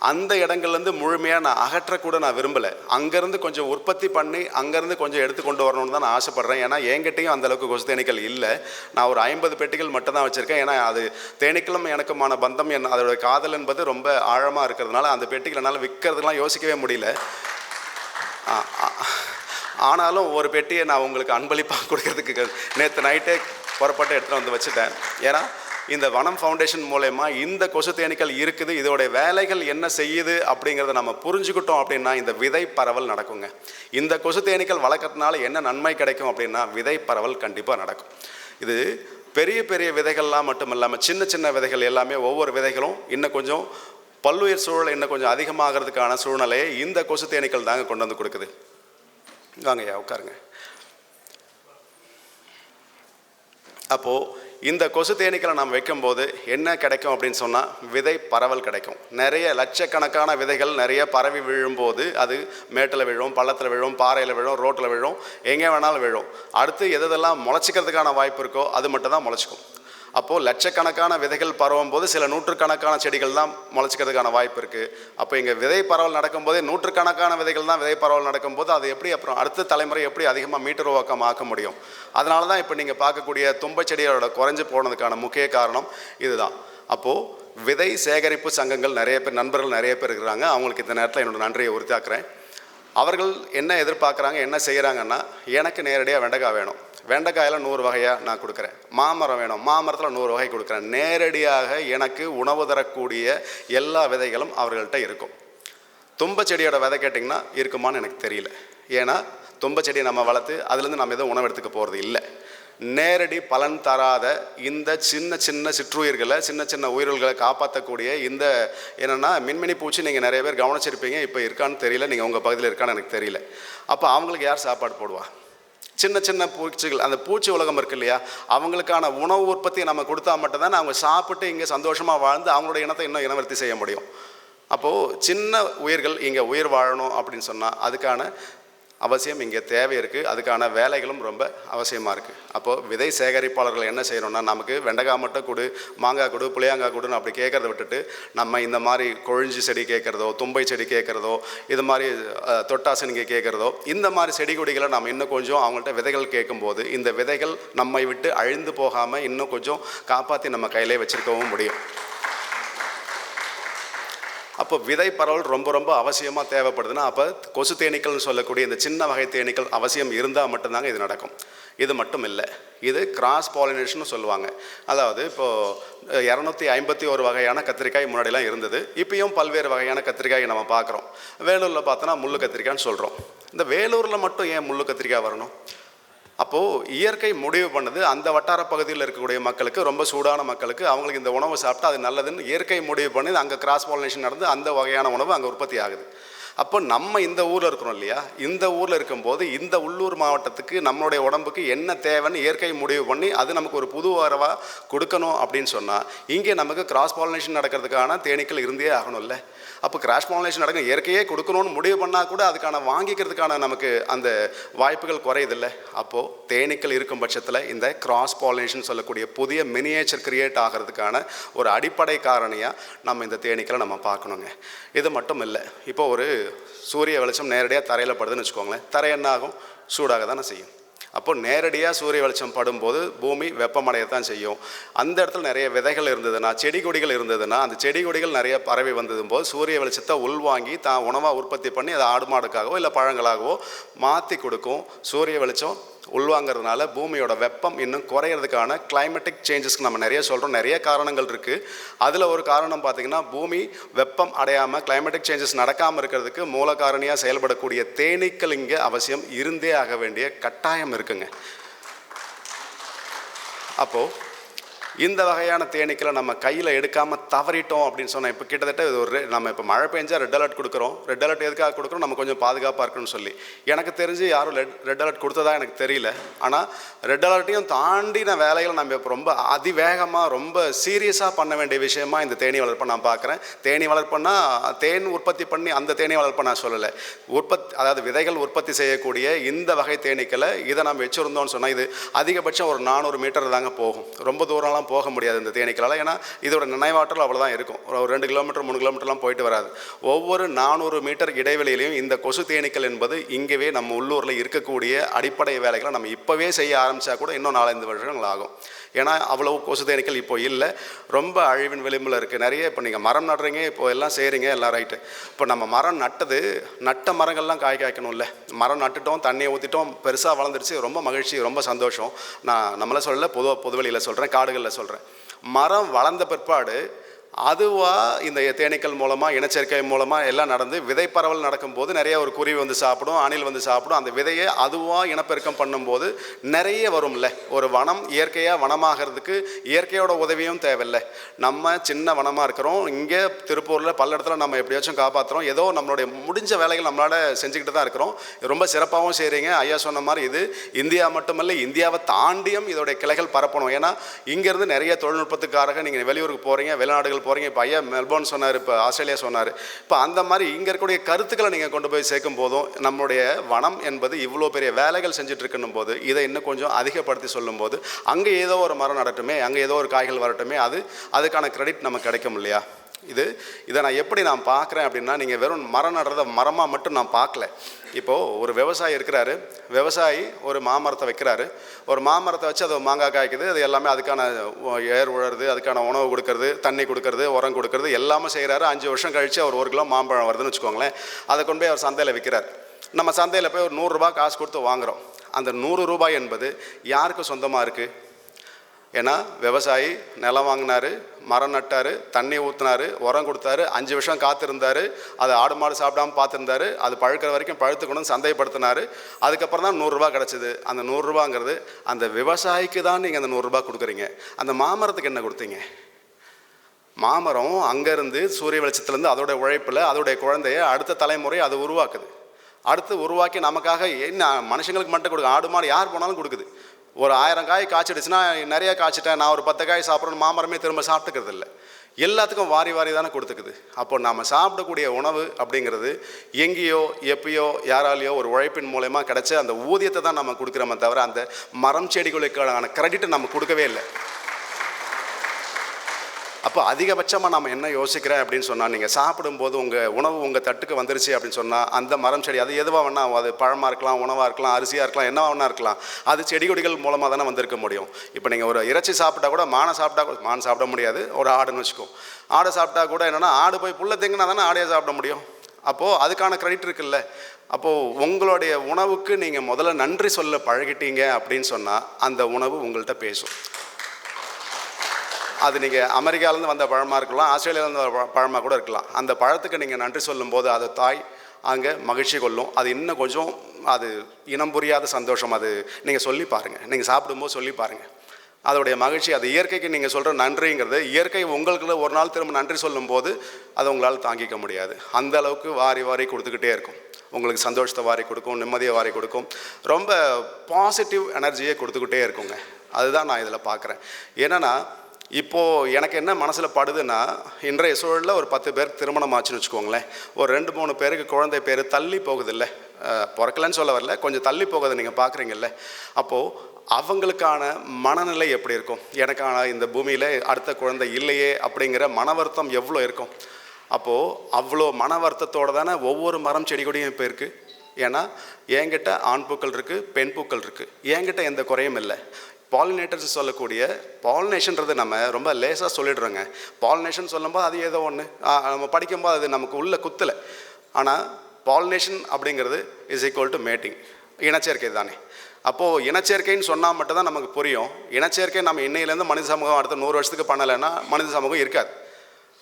அந்த இடங்கள்லேருந்து முழுமையாக நான் அகற்றக்கூட நான் விரும்பலை. அங்கேருந்து கொஞ்சம் உற்பத்தி பண்ணி அங்கேருந்து கொஞ்சம் எடுத்து கொண்டு வரணும்னு தான் நான் ஆசைப்பட்றேன். ஏன்னா என்கிட்டையும் அந்தளவுக்கு கொசு தேனீக்கள் இல்லை. நான் ஒரு 50 பெட்டிகள் மட்டும் தான் வச்சுருக்கேன். ஏன்னா அது தேனீக்களும் எனக்குமான பந்தம், அதோட காதல் என்பது ரொம்ப ஆழமாக இருக்கிறதுனால அந்த பெட்டிகள் என்னால் விற்கிறதுலாம் யோசிக்கவே முடியல. ஆனாலும் ஒரு பெட்டியை நான் உங்களுக்கு அன்பளிப்பாக கொடுக்கறதுக்கு நேற்று நைட்டே புறப்பட்டு எடுத்துகிட்டு வந்து வச்சுட்டேன். ஏன்னா இந்த வனம் ஃபவுண்டேஷன் மூலமா இந்த கொசு தேனீக்கள் இருக்குது, இதோடைய வேலைகள் என்ன செய்யுது அப்படிங்கிறத நம்ம புரிஞ்சுக்கிட்டோம் அப்படின்னா இந்த விதை பரவல் நடக்குங்க. இந்த கொசு தேனீக்கள் வளர்க்கறதுனால என்ன நன்மை கிடைக்கும் அப்படின்னா விதை பரவல் கண்டிப்பாக நடக்கும். இது பெரிய பெரிய விதைகள்லாம் மட்டும் இல்லாமல் சின்ன சின்ன விதைகள் எல்லாமே, ஒவ்வொரு விதைகளும் இன்னும் கொஞ்சம் பல்லுயிர் சூழல் இன்னும் கொஞ்சம் அதிகமாகிறதுக்கான சூழ்நிலையை இந்த கொசு தேனீக்கள் தாங்க கொண்டு வந்து கொடுக்குது. வாங்கய்யா உட்காருங்க. அப்போது இந்த கொசு தேனீக்களை நாம் வைக்கும்போது என்ன கிடைக்கும் அப்படின்னு சொன்னால் விதை பரவல் கிடைக்கும். நிறைய லட்சக்கணக்கான விதைகள் நிறைய பரவி விழும்போது அது மேட்டில் விழும், பள்ளத்தில் விழும், பாறையில் விழும், ரோட்டில் விழும், எங்கே வேணாலும் விழும். அடுத்து எதெல்லாம் முளைச்சிக்கிறதுக்கான வாய்ப்பு இருக்கோ அது மட்டும் தான் முளைச்சிக்கும். அப்போது லட்சக்கணக்கான விதைகள் பரவும் போது சில நூற்றுக்கணக்கான செடிகள் தான் முளைச்சிக்கிறதுக்கான வாய்ப்பு இருக்குது. அப்போ இங்கே விதை பரவல் நடக்கும்போதே நூற்றுக்கணக்கான விதைகள் தான் விதை பரவல் நடக்கும்போது அது எப்படி அப்புறம் அடுத்த தலைமுறை எப்படி அதிகமாக மீட்டருவாக்கம் ஆக்க முடியும்? அதனால தான் இப்போ நீங்கள் பார்க்கக்கூடிய தும்பை செடியோட குறைஞ்சி போனதுக்கான முக்கிய காரணம் இதுதான். அப்போது விதை சேகரிப்பு சங்கங்கள் நிறைய பேர், நண்பர்கள் நிறைய பேர் இருக்கிறாங்க. அவங்களுக்கு இந்த நேரத்தில் என்னோடய நன்றியை உறுதியாக்குறேன். அவர்கள் என்ன எதிர்பார்க்குறாங்க, என்ன செய்கிறாங்கன்னா, எனக்கு நேரடியாக வெண்டைக்காய் வேணும், வெண்டைக்காயில் 100 வகையாக நான் கொடுக்குறேன். மாமரம் வேணும், மாமரத்தில் 100 வகை கொடுக்குறேன். நேரடியாக எனக்கு உணவு தரக்கூடிய எல்லா விதைகளும் அவர்கள்ட்ட இருக்கும். தும்பை செடியோட விதை கேட்டிங்கன்னா இருக்குமான்னு எனக்கு தெரியல. ஏன்னா தும்பை செடியை நம்ம வளர்த்து அதுலேருந்து நம்ம எதுவும் உணவு எடுத்துக்க போகிறது இல்லை. நேரடி பலன் தராத இந்த சின்ன சின்ன சிற்றுயிர்களை, சின்ன சின்ன உயிர்களை காப்பாற்றக்கூடிய இந்த என்னென்னா மின்மினி பூச்சி நீங்கள் நிறைய பேர் கவனிச்சிருப்பீங்க. இப்போ இருக்கான்னு தெரியல, நீங்கள் உங்கள் பகுதியில் இருக்கான்னு எனக்கு தெரியல. அப்போ அவங்களுக்கு யார் சாப்பாடு போடுவா? சின்ன சின்ன பூச்சிகள், அந்த பூச்சி உலகம் இருக்கு இல்லையா, அவங்களுக்கான உணவு உற்பத்தியை நம்ம கொடுத்தா மட்டும்தான் அவங்க சாப்பிட்டு இங்கே சந்தோஷமாக வாழ்ந்து அவங்களோட இனத்தை இன்னும் இனவர்த்தி செய்ய முடியும். அப்போது சின்ன உயிர்கள் இங்கே உயிர் வாழணும் அப்படின்னு சொன்னால் அதுக்கான அவசியம் இங்கே தேவை இருக்குது. அதுக்கான வேலைகளும் ரொம்ப அவசியமாக இருக்குது. அப்போது விதை சேகரிப்பாளர்கள் என்ன செய்யணும்னா, நமக்கு வெண்டைக்காய் மட்டும் கொடு, மாங்காய் கொடு, புளியாங்காய் கொடுன்னு அப்படி கேட்குறத விட்டுட்டு நம்ம இந்த மாதிரி கொழிஞ்சி செடி கேட்குறதோ, தும்பை செடி கேட்குறதோ, இது மாதிரி தொட்டாசனிங்க கேட்குறதோ, இந்த மாதிரி செடி கொடிகளை நம்ம இன்னும் கொஞ்சம் அவங்கள்ட்ட விதைகள் கேட்கும்போது இந்த விதைகள் நம்மை விட்டு அழிந்து போகாமல் இன்னும் கொஞ்சம் காப்பாற்றி நம்ம கையிலே வச்சுருக்கவும் முடியும். அப்போ விதை பரவல் ரொம்ப ரொம்ப அவசியமாக தேவைப்படுதுன்னா அப்போ கொசு தேனீக்கள்னு சொல்லக்கூடிய இந்த சின்ன வகை தேனீக்கள் அவசியம் இருந்தால் மட்டும்தாங்க இது நடக்கும். இது மட்டும் இல்லை, இது கிராஸ் பாலினேஷன் சொல்லுவாங்க. அதாவது இப்போது 251 வகையான கத்திரிக்காய் முன்னாடிலாம் இருந்தது. இப்பயும் பல்வேறு வகையான கத்திரிக்காய் நம்ம பார்க்குறோம். வேலூரில் பார்த்தோன்னா முள்ளு கத்திரிக்காய்ன்னு சொல்கிறோம். இந்த வேலூரில் மட்டும் ஏன் முள்ளு கத்திரிக்காய் வரணும்? அப்போது இயற்கை முடிவு பண்ணது அந்த வட்டார பகுதியில் இருக்கக்கூடிய மக்களுக்கு, ரொம்ப சூடான மக்களுக்கு, அவங்களுக்கு இந்த உணவு சாப்பிட்டா அது நல்லதுன்னு இயற்கை முடிவு பண்ணி அங்கே கிராஸ் பாலினேஷன் நடந்து அந்த வகையான உணவு அங்கே உற்பத்தி ஆகுது. அப்போ நம்ம இந்த ஊரில் இருக்கிறோம் இல்லையா, இந்த ஊரில் இருக்கும்போது இந்த உள்ளூர் மாவட்டத்துக்கு நம்மளுடைய உடம்புக்கு என்ன தேவைன்னு இயற்கை முடிவு பண்ணி அது நமக்கு ஒரு புது வரவாக கொடுக்கணும் அப்படின்னு சொன்னால் இங்கே நமக்கு கிராஸ் பாலினேஷன் நடக்கிறதுக்கான தேனீக்கள் இருந்தே ஆகணும்ல. அப்போ கிராஸ் பாலினேஷன் நடக்க இயற்கையே கொடுக்கணும்னு முடிவு பண்ணால் கூட அதுக்கான வாங்கிக்கிறதுக்கான நமக்கு அந்த வாய்ப்புகள் குறையுதில்ல. அப்போது தேனீக்கள் இருக்கும் பட்சத்தில் இந்த கிராஸ் பாலினேஷன் சொல்லக்கூடிய புதிய மினியேச்சர் கிரியேட் ஆகிறதுக்கான ஒரு அடிப்படை காரணியாக நம்ம இந்த தேனீக்களை நம்ம பார்க்கணுங்க. இது மட்டும் இல்லை, இப்போ ஒரு சூரிய வெளிச்சம் நேரடியாக தரையில் படுதுன்னு வச்சுக்கோங்களேன், தரை என்ன ஆகும்? சூடாக தானே செய்யும். அப்போ நேரடியாக சூரிய வெளிச்சம் படும்போது பூமி வெப்பமடையத்தான் செய்யும். அந்த இடத்துல நிறைய விதைகள் இருந்ததுன்னா, செடி கொடிகள் இருந்ததுன்னா, அந்த செடி கொடிகள் நிறைய பரவி வந்ததும் போது சூரிய வெளிச்சத்தை உள்வாங்கி தான் உணவாக உற்பத்தி பண்ணி அதை ஆடு மாடுக்காகவோ இல்லை பழங்களாகவோ மாற்றி கொடுக்கும். சூரிய வெளிச்சம் உள்வாங்கிறதுனால பூமியோட வெப்பம் இன்னும் குறையிறதுக்கான கிளைமேட்டிக் சேஞ்சஸ்க்கு நம்ம நிறைய சொல்கிறோம். நிறைய காரணங்கள் இருக்குது. அதில் ஒரு காரணம் பார்த்திங்கன்னா, பூமி வெப்பம் அடையாமல் கிளைமேட்டிக் சேஞ்சஸ் நடக்காமல் இருக்கிறதுக்கு மூல காரணியாக செயல்படக்கூடிய தேனீக்கள் இங்கே அவசியம் இருந்தே ஆக வேண்டிய கட்டாயம் இருக்குங்க. அப்போது இந்த வகையான தேனீக்களை நம்ம கையில் எடுக்காமல் தவறிட்டோம் அப்படின்னு சொன்னால், இப்போ கிட்டத்தட்ட இது ஒரு நம்ம இப்போ மழை பெஞ்சா ரெட் அலர்ட் கொடுக்குறோம். ரெட் அலர்ட் எதுக்காக கொடுக்குறோம்? நம்ம கொஞ்சம் பாதுகாப்பாக இருக்குன்னு சொல்லி. எனக்கு தெரிஞ்சு யாரும் ரெட் அலர்ட் கொடுத்ததா எனக்கு தெரியல. ஆனால் ரெட் அலர்ட்டையும் தாண்டின வேலைகள் நம்ம இப்போ ரொம்ப அதிவேகமாக ரொம்ப சீரியஸாக பண்ண வேண்டிய விஷயமா இந்த தேனீ வளர்ப்பை நான் பார்க்குறேன். தேனீ வளர்ப்புன்னா தேன் உற்பத்தி பண்ணி அந்த தேனீ வளர்ப்பை நான் சொல்லலை. அதாவது விதைகள் உற்பத்தி செய்யக்கூடிய இந்த வகை தேனீக்களை இதை நம்ம வச்சுருந்தோம்னு சொன்னால் இது அதிகபட்சம் ஒரு 400 மீட்டர் தாங்க போகும். ரொம்ப தூரம்லாம் போக முடியாது இந்த தேனீக்களால். ஏன்னா இதோட நினைவாற்றல் அவ்வளோதான் இருக்கும். ஒரு 2 கிலோமீட்டர் 3 கிலோமீட்டர்லாம் போயிட்டு வராது. ஒவ்வொரு 400 மீட்டர் இடைவெளியிலையும் இந்த கொசு தேனீக்கள் என்பது இங்கேவே நம்ம உள்ளூரில் இருக்கக்கூடிய அடிப்படை வேலைகளை நம்ம இப்போவே செய்ய ஆரம்பித்தா கூட இன்னும் 4-5 வருஷங்கள் ஆகும். ஏன்னா அவ்வளவு கொசு தேனீக்கள் இப்போ இல்லை, ரொம்ப அழிவின் விளிம்பில் இருக்குது. நிறைய இப்போ நீங்கள் மரம் நடுறீங்க, இப்போ எல்லாம் செய்கிறீங்க, எல்லாம் ரைட்டு. இப்போ நம்ம மரம் நட்ட மரங்கள்லாம் காய்க்கணும்ல. மரம் நட்டுட்டோம், தண்ணியை ஊற்றிட்டோம், பெருசாக வளர்ந்துருச்சு, ரொம்ப மகிழ்ச்சி, ரொம்ப சந்தோஷம். நான் நம்மளை சொல்லலை, பொதுவெளியில் சொல்கிறேன், காடுகளில் சொல்கிறேன். மரம் வளர்ந்த பிற்பாடு அதுவாக இந்த தேனீக்கள் மூலமாக இனச்சேர்க்கை மூலமாக எல்லாம் நடந்து விதை பரவல் நடக்கும்போது நிறைய ஒரு குருவி வந்து சாப்பிடும், அணில் வந்து சாப்பிடும். அந்த விதையை அதுவாக இனப்பெருக்கம் பண்ணும்போது நிறைய வரும்ல. ஒரு வனம் இயற்கையாக வனமாகிறதுக்கு இயற்கையோட உதவியும் தேவையில்லை. நம்ம சின்ன வனமாக இருக்கிறோம், இங்கே திருப்பூரில் பல இடத்துல நம்ம எப்படியாச்சும் காப்பாற்றுறோம். ஏதோ நம்மளுடைய முடிஞ்ச வேலைகள் நம்மளால் செஞ்சுக்கிட்டு தான் இருக்கிறோம். ரொம்ப சிறப்பாகவும் செய்கிறீங்க. ஐயா சொன்ன மாதிரி இது இந்தியா மட்டுமல்ல, இந்தியாவை தாண்டியும் இதோடைய கிளைகள் பரப்பணும். ஏன்னா இங்கேருந்து நிறைய தொழில்நுட்பத்துக்காக நீங்கள் வெளியூருக்கு போகிறீங்க, வெளிநாடுகள் போகிறீங்க. இப்போ ஐயா மெல்போர்ன் சொன்னார், இப்போ ஆஸ்திரேலியா சொன்னார். இப்போ அந்த மாதிரி இங்கே இருக்கக்கூடிய கருத்துக்களை நீங்கள் கொண்டு போய் சேர்க்கும் போதும் நம்மளுடைய வனம் என்பது இவ்வளோ பெரிய வேலைகள் செஞ்சுட்டு இருக்கணும் போது இதை இன்னும் கொஞ்சம் அதிகப்படுத்தி சொல்லும்போது அங்கே ஏதோ ஒரு மரம் நடட்டுமே, அங்கே ஏதோ ஒரு காய்கள் வரட்டுமே, அதுக்கான கிரெடிட் நமக்கு கிடைக்கும் இல்லையா? இதை நான் எப்படி நான் பார்க்குறேன் அப்படின்னா, நீங்கள் வெறும் மரம் நடுறத மரமாக மட்டும் நான் பார்க்கல. இப்போது ஒரு விவசாயி இருக்கிறாரு, விவசாயி ஒரு மாமரத்தை வைக்கிறாரு. ஒரு மாமரத்தை வச்சு அது மாங்காய் காய்க்குது, அது எல்லாமே அதுக்கான ஏர் உழறது, அதுக்கான உணவு கொடுக்கறது, தண்ணி கொடுக்கறது, உரம் கொடுக்கறது எல்லாமே செய்கிறாரு. 5 வருஷம் கழித்து அவர் 1 கிலோ மாம்பழம் வருதுன்னு வச்சுக்கோங்களேன். அதை கொண்டு போய் அவர் சந்தையில் விற்கிறார். நம்ம சந்தையில் போய் ஒரு 100 ரூபா காசு கொடுத்து வாங்குகிறோம். அந்த 100 ரூபாய் என்பது யாருக்கு சொந்தமாக இருக்குது? ஏன்னா விவசாயி நிலம் வாங்கினார், மரம் நட்டார், தண்ணி ஊற்றினார், உரம் கொடுத்தாரு, 5 வருஷம் காத்திருந்தார், அதை ஆடு மாடு சாப்பிடாமல் பார்த்துருந்தாரு, அது பழுக்கிற வரைக்கும் பழுத்துக்கணும் சந்தைப்படுத்தினார். அதுக்கப்புறம் தான் 100 ரூபா கிடச்சிது. அந்த 100 ரூபாங்கிறது அந்த விவசாயிக்கு தான் நீங்கள் அந்த 100 ரூபா கொடுக்குறீங்க. அந்த மாமரத்துக்கு என்ன கொடுத்தீங்க? மாமரம் அங்கேருந்து சூரிய வெளிச்சத்துலேருந்து அதோடைய உழைப்பில் அதோடைய குழந்தைய அடுத்த தலைமுறை அதை உருவாக்குது. அடுத்து உருவாக்கி நமக்காக என்ன மனுஷங்களுக்கு மட்டும் கொடுக்குது, ஆடு மாடு யார் போனாலும் கொடுக்குது. ஒரு 1000 காய் காய்ச்சிடுச்சுன்னா நிறைய காய்ச்சிட்டேன், நான் ஒரு 10 காய் சாப்பிட்றேன்னு மாமரமே திரும்ப சாப்பிட்டுக்கிறது இல்லை. எல்லாத்துக்கும் வாரி வாரி தானே கொடுத்துக்குது. அப்போ நம்ம சாப்பிடக்கூடிய உணவு அப்படிங்கிறது எங்கேயோ எப்பயோ யாராலேயோ ஒரு உழைப்பின் மூலயமா கிடைச்ச அந்த ஊதியத்தை தான் நம்ம கொடுக்குறோமே தவிர அந்த மரம் செடிகளுக்கான கிரெடிட்டை நம்ம கொடுக்கவே இல்லை. அப்போ அதிகபட்சமாக நம்ம என்ன யோசிக்கிறேன் அப்படின்னு சொன்னால், நீங்கள் சாப்பிடும்போது உங்கள் உணவு உங்கள் தட்டுக்கு வந்துருச்சு அப்படின்னு சொன்னால் அந்த மரம் செடி அது எதுவாக வேணா, அது பழமாக இருக்கலாம், உணவாக இருக்கலாம், அரிசியாக இருக்கலாம், என்ன வேணா இருக்கலாம், அது செடி கொடிகள் மூலமாக தானே வந்திருக்க முடியும். இப்போ நீங்கள் ஒரு இறைச்சி சாப்பிட்டா கூட மானை சாப்பிட முடியாது, ஒரு ஆடுன்னு வச்சுக்கோ. ஆடை சாப்பிட்டா கூட என்னென்னா, ஆடு போய் புல்லை திங்கினா தானே ஆடையை சாப்பிட முடியும். அப்போது அதுக்கான கிரெடிட் இருக்குல்ல. அப்போது உங்களுடைய உணவுக்கு நீங்கள் முதல்ல நன்றி சொல்ல பழகிட்டீங்க அப்படின்னு சொன்னால் அந்த உணவு உங்கள்கிட்ட பேசும். அது நீங்கள் அமெரிக்காவிலேருந்து வந்த பழமாக இருக்கலாம், ஆஸ்திரேலியாவிலேருந்து வந்த பழமாக கூட இருக்கலாம். அந்த பழத்துக்கு நீங்கள் நன்றி சொல்லும்போது அது தாய் அங்கே மகிழ்ச்சி கொள்ளும். அது இன்னும் கொஞ்சம் அது இனம் புரியாத சந்தோஷம். அது நீங்கள் சொல்லி பாருங்கள், நீங்கள் சாப்பிடும்போது சொல்லி பாருங்கள். அதோடைய மகிழ்ச்சி, அது இயற்கைக்கு நீங்கள் சொல்கிற நன்றிங்கிறது இயற்கை உங்களுக்கு ஒரு நாள் திரும்ப நன்றி சொல்லும்போது அதை உங்களால் தாங்கிக்க முடியாது. அந்த அளவுக்கு வாரி வாரி கொடுத்துக்கிட்டே இருக்கும். உங்களுக்கு சந்தோஷத்தை வாரி கொடுக்கும், நிம்மதியை வாரி கொடுக்கும், ரொம்ப பாசிட்டிவ் எனர்ஜியை கொடுத்துக்கிட்டே இருக்குங்க. அதுதான் நான் இதில் பார்க்குறேன். ஏன்னா இப்போது எனக்கு என்ன மனசில் படுதுன்னா, இன்றைய சூழலில் ஒரு 10 பேர் திருமணம் ஆச்சுன்னு வச்சுக்கோங்களேன். ஒரு 2-3 பேருக்கு குழந்தை பேர் தள்ளி போகுதில்ல, பிறக்கலன்னு சொல்ல வரல, கொஞ்சம் தள்ளி போகுது நீங்கள் பார்க்குறீங்கல்ல. அப்போது அவங்களுக்கான மனநிலை எப்படி இருக்கும்? எனக்கான இந்த பூமியில் அடுத்த குழந்தை இல்லையே அப்படிங்கிற மன வருத்தம் எவ்வளோ இருக்கும்? அப்போது அவ்வளோ மன வருத்தத்தோடு தானே ஒவ்வொரு மரம் செடி கொடியும் இப்போ இருக்குது. ஏன்னா என்கிட்ட ஆண் பூக்கள் இருக்குது, பெண் பூக்கள் இருக்குது, என்கிட்ட எந்த குறையும் இல்லை. பாலினேட்டர்ஸ் சொல்லக்கூடிய பாலினேஷன்றது நம்ம ரொம்ப லேசாக சொல்லிடுறோங்க. பாலினேஷன் சொல்லும்போது அது ஏதோ ஒன்று நம்ம படிக்கும்போது அது நமக்கு உள்ள குத்தலை. ஆனால் பாலினேஷன் அப்படிங்கிறது இஸ் ஈக்குவல் டு மேட்டிங், இனச்சேர்க்கை தானே. அப்போது இனச்சேர்க்கைன்னு சொன்னால் மட்டும்தான் நமக்கு புரியும். இனச்சேர்க்கை நம்ம இன்னையிலேருந்து மனித சமூகம் அடுத்த 100 வருஷத்துக்கு பண்ணலைன்னா மனித சமூகம் இருக்காது.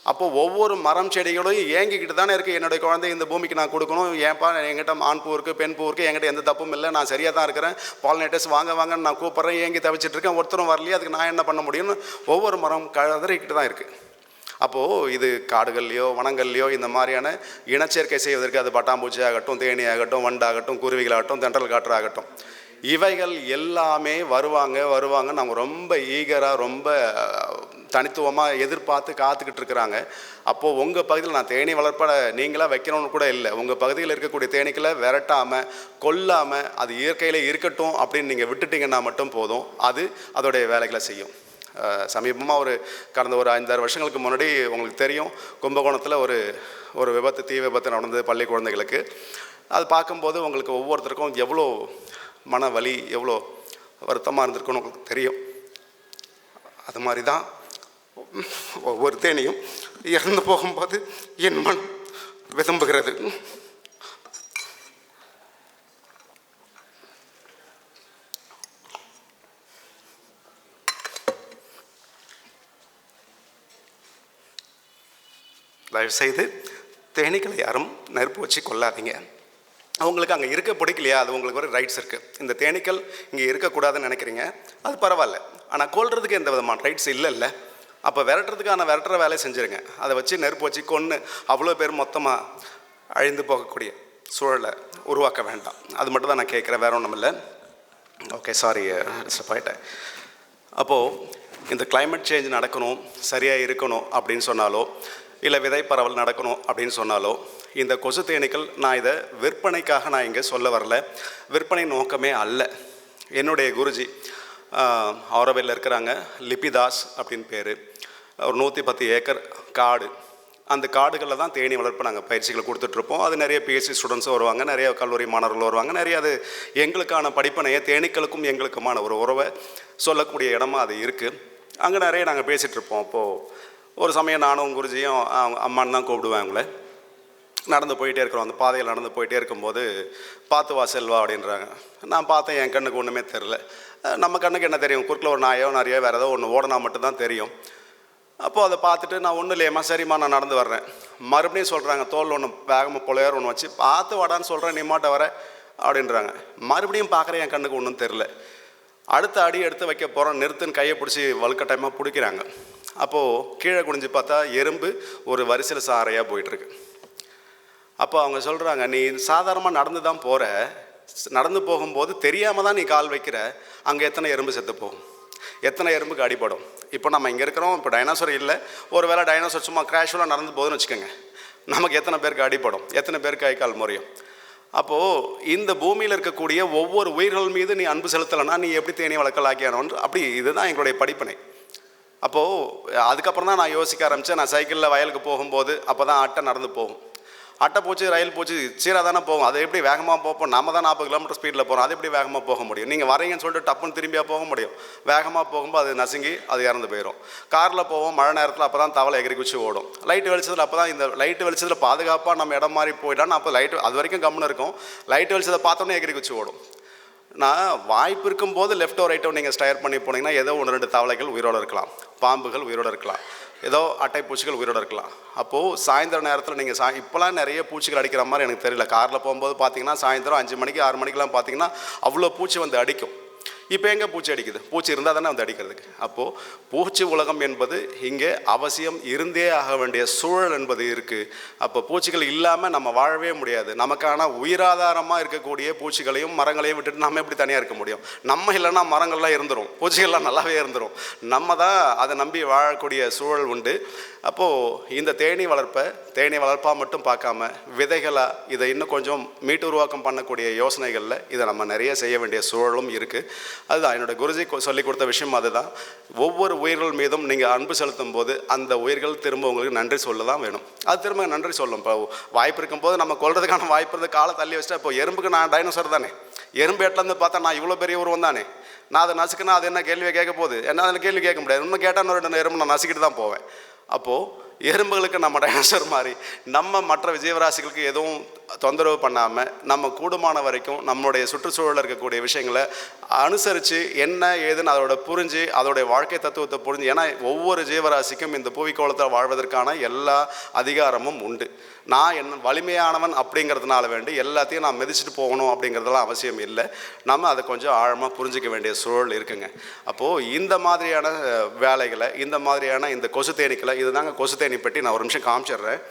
அப்போது ஒவ்வொரு மரம் செடிகளும் ஏங்கிக்கிட்டு தானே இருக்குது. என்னுடைய குழந்தை இந்த பூமிக்கு நான் கொடுக்கணும், ஏன்ப்பா என்கிட்ட ஆண் பூ இருக்குது, பெண் பூ இருக்குது, என்கிட்ட எந்த தப்பும் இல்லை, நான் சரியாக தான் இருக்கிறேன், பாலினேட்டர்ஸ் வாங்கன்னு நான் கூப்பிட்றேன், ஏங்கி தவிச்சிட்டு இருக்கேன், ஒருத்தரும் வரலையே, அதுக்கு நான் என்ன பண்ண முடியும்னு ஒவ்வொரு மரம் கதறிக்கிட்டு தான் இருக்குது. அப்போது இது காடுகள்லையோ வனங்கள்லையோ இந்த மாதிரியான இனச்சேர்க்கை செய்வதற்கு, அது பட்டாம்பூச்சி ஆகட்டும், தேனி ஆகட்டும், வண்டாகட்டும், குருவிகளாகட்டும், தென்றல் காற்று ஆகட்டும், இவைகள் எல்லாமே வருவாங்க நம்ம ரொம்ப ஈகராக ரொம்ப தனித்துவமாக எதிர்பார்த்து காத்துக்கிட்டு இருக்கிறாங்க. அப்போது உங்கள் பகுதியில் நான் தேனி வளர்ப்பட நீங்களாக வைக்கணும்னு கூட இல்லை. உங்கள் பகுதியில் இருக்கக்கூடிய தேனீக்களை விரட்டாமல் கொல்லாமல் அது இயற்கையில் இருக்கட்டும் அப்படின்னு நீங்கள் விட்டுட்டிங்கன்னா மட்டும் போதும், அது அதோடைய வேலைகளை செய்யும். சமீபமாக கடந்த ஒரு 5-6 வருஷங்களுக்கு முன்னாடி உங்களுக்கு தெரியும், கும்பகோணத்தில் ஒரு விபத்து, தீ விபத்து நடந்தது பள்ளி குழந்தைகளுக்கு. அது பார்க்கும்போது உங்களுக்கு ஒவ்வொருத்தருக்கும் எவ்வளோ மன வலி, எவ்வளோ வருத்தமாக இருந்திருக்குன்னு உங்களுக்கு தெரியும். அது மாதிரி தான் ஒவ்வொரு தேனியும் இறந்து போகும்போது என் மனம் விரும்புகிறது. தயவுசெய்து தேனீக்களை யாரும் நெருப்பு வச்சு கொள்ளாதீங்க. அவங்களுக்கு அங்கே இருக்க பிடிக்கலையா, அது உங்களுக்கு ஒரு ரைட்ஸ் இருக்குது. இந்த தேனீக்கள் இங்கே இருக்கக்கூடாதுன்னு நினைக்கிறீங்க, அது பரவாயில்ல. ஆனால் கொல்றதுக்கு எந்த விதமான ரைட்ஸ் இல்லைல்ல. அப்போ விரட்டுற வேலையை செஞ்சுருங்க. அதை வச்சு நெருப்பு வச்சு கொன்று அவ்வளோ பேர் மொத்தமாக அழிந்து போகக்கூடிய சூழலை உருவாக்க வேண்டாம். அது மட்டும் தான் நான் கேட்குறேன், வேற ஒன்றும் இல்லை. ஓகே, சாரி, டிஸ்டர்ப் ஆகிட்டேன். அப்போது இந்த கிளைமேட் சேஞ்ச் நடக்கணும், சரியாக இருக்கணும் அப்படின்னு சொன்னாலோ, இல்லை விதை பரவல் நடக்கணும் அப்படின்னு சொன்னாலோ, இந்த கொசு தேனீக்கள், நான் இதை விற்பனைக்காக நான் இங்கே சொல்ல வரல, விற்பனை நோக்கமே அல்ல. என்னுடைய குருஜி ஆரோவில் இருக்கிறாங்க, லிபிதாஸ் அப்படின்னு பேர். ஒரு 110 ஏக்கர் காடு. அந்த காடுகளில் தான் தேனி வளர்ப்பு நாங்கள் பயிற்சிகளை கொடுத்துட்ருப்போம். அது நிறைய பிஎஸ்சி ஸ்டூடெண்ட்ஸும் வருவாங்க, நிறைய கல்லூரி மாணவர்கள் வருவாங்க. நிறைய அது எங்களுக்கான படிப்பனையை, தேனீக்களுக்கும் எங்களுக்குமான ஒரு உறவை சொல்லக்கூடிய இடமா அது இருக்குது. அங்கே நிறைய நாங்கள் பேசிகிட்ருப்போம். அப்போது ஒரு சமயம் நானும் குருஜியும் அம்மான்னு தான் கூப்பிடுவேன் அவங்கள. நடந்து போயிட்டே இருக்கிறோம், அந்த பாதையில் நடந்து போயிட்டே இருக்கும்போது, பார்த்து வா செல்வா அப்படின்றாங்க. நான் பார்த்தேன், என் கண்ணுக்கு ஒன்றுமே தெரில. நம்ம கண்ணுக்கு என்ன தெரியும், குறுக்கில் ஒரு நாயோ நிறைய வேறு ஏதோ ஒன்று ஓடனா மட்டும்தான் தெரியும். அப்போது அதை பார்த்துட்டு நான் ஒன்றும் இல்லையம்மா, சரிம்மா நான் நடந்து வர்றேன். மறுபடியும் சொல்கிறாங்க, தோல் ஒன்று வேகமாக புலையார் ஒன்று வச்சு பார்த்து வாடான்னு சொல்கிறேன், நீ மாட்ட வர அப்படின்றாங்க. மறுபடியும் பார்க்குறேன், என் கண்ணுக்கு ஒன்றும் தெரில. அடுத்த அடி எடுத்து வைக்க போகிறோம், நிறுத்துன்னு கையை பிடிச்சி வலுக்கட்டாயமாக பிடிக்கிறாங்க. அப்போது கீழே குனிஞ்சு பார்த்தா எறும்பு ஒரு வரிசையில் சாரையாக போயிட்டுருக்கு. அப்போ அவங்க சொல்கிறாங்க, நீ சாதாரணமாக நடந்து தான் போகிற, நடந்து போகும்போது தெரியாமல் தான் நீ கால் வைக்கிற, அங்கே எத்தனை எறும்பு செத்து போகும், எத்தனை எறும்புக்கு அடிபடும். இப்போ நம்ம இங்கே இருக்கிறோம், இப்போ டைனோசர் இல்லை, ஒரு வேளை டைனோசர் சும்மா கிராஷுவலாக நடந்து போகுதுன்னு வச்சுக்கோங்க, நமக்கு எத்தனை பேருக்கு அடிபடும், எத்தனை பேருக்கு கை கால் முறையும். அப்போது இந்த பூமியில் இருக்கக்கூடிய ஒவ்வொரு உயிர்கள் மீது நீ அன்பு செலுத்தலைன்னா நீ எப்படி தேனி வளர்க்கலாக்கியானோன்னு, அப்படி இதுதான் எங்களுடைய படிப்பினை. அப்போது அதுக்கப்புறம் தான் நான் யோசிக்க ஆரம்பித்தேன். நான் சைக்கிளில் வயலுக்கு போகும்போது அப்போ தான் அட்டை நடந்து போகும். அட்டை போச்சு, ரயில் போச்சு, சீராக தானே போகும். அது எப்படி வேகமாக போப்போம், நம்ம தான் 40 கிலோமீட்டர் ஸ்பீடில் போகிறோம், அது எப்படி வேகமாக போக முடியும்? நீங்கள் வரீங்கன்னு சொல்லிட்டு டப்புன்னு திரும்பியாக போக முடியும்? வேகமாக போகும்போது அது நசுங்கி அது இறந்து போயிடும். காரில் போவோம், மழை நேரத்தில் அப்போ தான் தவளை எகிரி குச்சி ஓடும். லைட்டு வெளிச்சத்தில் அப்போ தான், இந்த லைட்டு வெளிச்சத்தில் பாதுகாப்பாக நம்ம இடம் மாதிரி போயிட்டான்னு அப்போ லைட்டு அது வரைக்கும் கம்முன்னு இருக்கும். லைட்டு வெளிச்சத்தை பார்த்தோன்னே எகிரி குச்சி ஓடும். நான் வாய்ப்பு இருக்கும்போது லெஃப்டோ ரைட்டோ நீங்கள் ஸ்டயர் பண்ணி போனீங்கன்னா ஏதோ 1-2 தவளைகள் உயிரோடு இருக்கலாம், பாம்புகள் உயிரோடு இருக்கலாம், ஏதோ அட்டை பூச்சிகள் உயிரோடு இருக்கலாம். அப்போது சாயந்தர நேரத்தில் நீங்கள் இப்போலாம் நிறைய பூச்சிகள் அடிக்கிற மாதிரி எனக்கு தெரியல. காரில் போகும்போது பார்த்தீங்கன்னா சாயந்தரம் 5 மணிக்கு 6 மணிக்கெலாம் பார்த்தீங்கன்னா அவ்வளோ பூச்சி வந்து அடிக்கும். இப்போ எங்கே பூச்சி அடிக்குது? பூச்சி இருந்தால் தானே வந்து அடிக்கிறதுக்கு. அப்போது பூச்சி உலகம் என்பது இங்கே அவசியம், இருந்தே ஆக வேண்டிய சூழல் என்பது இருக்குது. அப்போ பூச்சிகள் இல்லாமல் நம்ம வாழவே முடியாது. நமக்கான உயிராதாரமாக இருக்கக்கூடிய பூச்சிகளையும் மரங்களையும் விட்டுட்டு நம்ம எப்படி தனியாக இருக்க முடியும்? நம்ம இல்லைன்னா மரங்கள்லாம் இருந்துடும், பூச்சிகள்லாம் நல்லாவே இருந்துடும். நம்ம தான் அதை நம்பி வாழக்கூடிய சூழல் உண்டு. அப்போது இந்த தேனி வளர்ப்பாக மட்டும் பார்க்காம விதைகளாக இதை இன்னும் கொஞ்சம் மீட்டு உருவாக்கம் பண்ணக்கூடிய யோசனைகளில் இதை நம்ம நிறைய செய்ய வேண்டிய சூழலும் இருக்குது. அதுதான் என்னோட குருஜி சொல்லிக் கொடுத்த விஷயம். அதுதான், ஒவ்வொரு உயிர்கள் மீதும் நீங்கள் அன்பு செலுத்தும் போது அந்த உயிர்கள் திரும்ப உங்களுக்கு நன்றி சொல்ல தான் வேணும். அது திரும்ப நன்றி சொல்லும். இப்போ வாய்ப்பு இருக்கும்போது நம்ம கொள்றதுக்கான வாய்ப்பு இருந்து காலை தள்ளி வச்சுட்டா, இப்போ எறும்புக்கு நான் டைனோசர் தானே, எறும்பு எட்டுலேருந்து பார்த்தா நான் இவ்வளோ பெரிய உருவம் தானே, நான் அதை நசுக்குன்னா அது என்ன கேள்வியை கேட்க போகுது? என்ன அதில் கேள்வி கேட்க முடியாது. இன்னும் கேட்டால் 2 எறும்பு நான் நசுக்கிட்டு தான் போவேன். அப்போது எறும்புகளுக்கு நம்ம டைனோசர் மாதிரி நம்ம மற்ற ஜீவராசிகளுக்கு எதுவும் தொந்தரவு பண்ணாமல் நம்ம கூடுமான வரைக்கும் நம்மளுடைய சுற்றுச்சூழலில் இருக்கக்கூடிய விஷயங்களை அனுசரித்து என்ன ஏதுன்னு அதோட புரிஞ்சு, அதோடைய வாழ்க்கை தத்துவத்தை புரிஞ்சு, ஏன்னா ஒவ்வொரு ஜீவராசிக்கும் இந்த புவிக்கோளத்தில் வாழ்வதற்கான எல்லா அதிகாரமும் உண்டு. நான் என்ன வலிமையானவன் அப்படிங்கிறதுனால வேண்டி எல்லாத்தையும் நான் மிதிச்சுட்டு போகணும் அப்படிங்கிறதெல்லாம் அவசியம் இல்லை. நம்ம அதை கொஞ்சம் ஆழமாக புரிஞ்சிக்க வேண்டிய சூழல் இருக்குங்க. அப்போது இந்த மாதிரியான வேலைகளை, இந்த மாதிரியான இந்த கொசு தேனீக்களை, இதுதாங்க கொசு தேனி பெட்டி. நான் ஒரு நிமிஷம் காமிச்சிடுறேன்.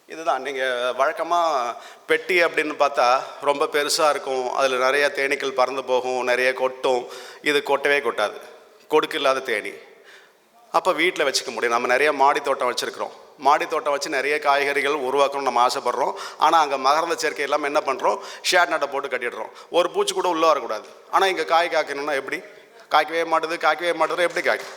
இதுதான் நீங்கள் வழக்கமாக பெட்டி அப்படின்னு பார்த்தா ரொம்ப பெருசாக இருக்கும், அதில் நிறையா தேனீக்கள் பறந்து போகும், நிறைய கொட்டும். இது கொட்டவே கொட்டாது, கொடுக்கு இல்லாத தேனி. அப்போ வீட்டில் வச்சுக்க முடியும். நம்ம நிறைய மாடி தோட்டம் வச்சுருக்கிறோம், மாடி தோட்டம் வச்சு நிறைய காய்கறிகள் உருவாக்கணும்னு நம்ம ஆசைப்பட்றோம். ஆனால் அங்கே மகரந்த சேர்க்கை இல்லாமல் என்ன பண்ணுறோம், ஷேட் நட்டை போட்டு கட்டிடுறோம். ஒரு பூச்சி கூட உள்ளே வரக்கூடாது. ஆனால் இங்கே காய் காய்க்கணும்னா எப்படி? காய்க்கவே மாட்டுது, எப்படி காய்க்கும்?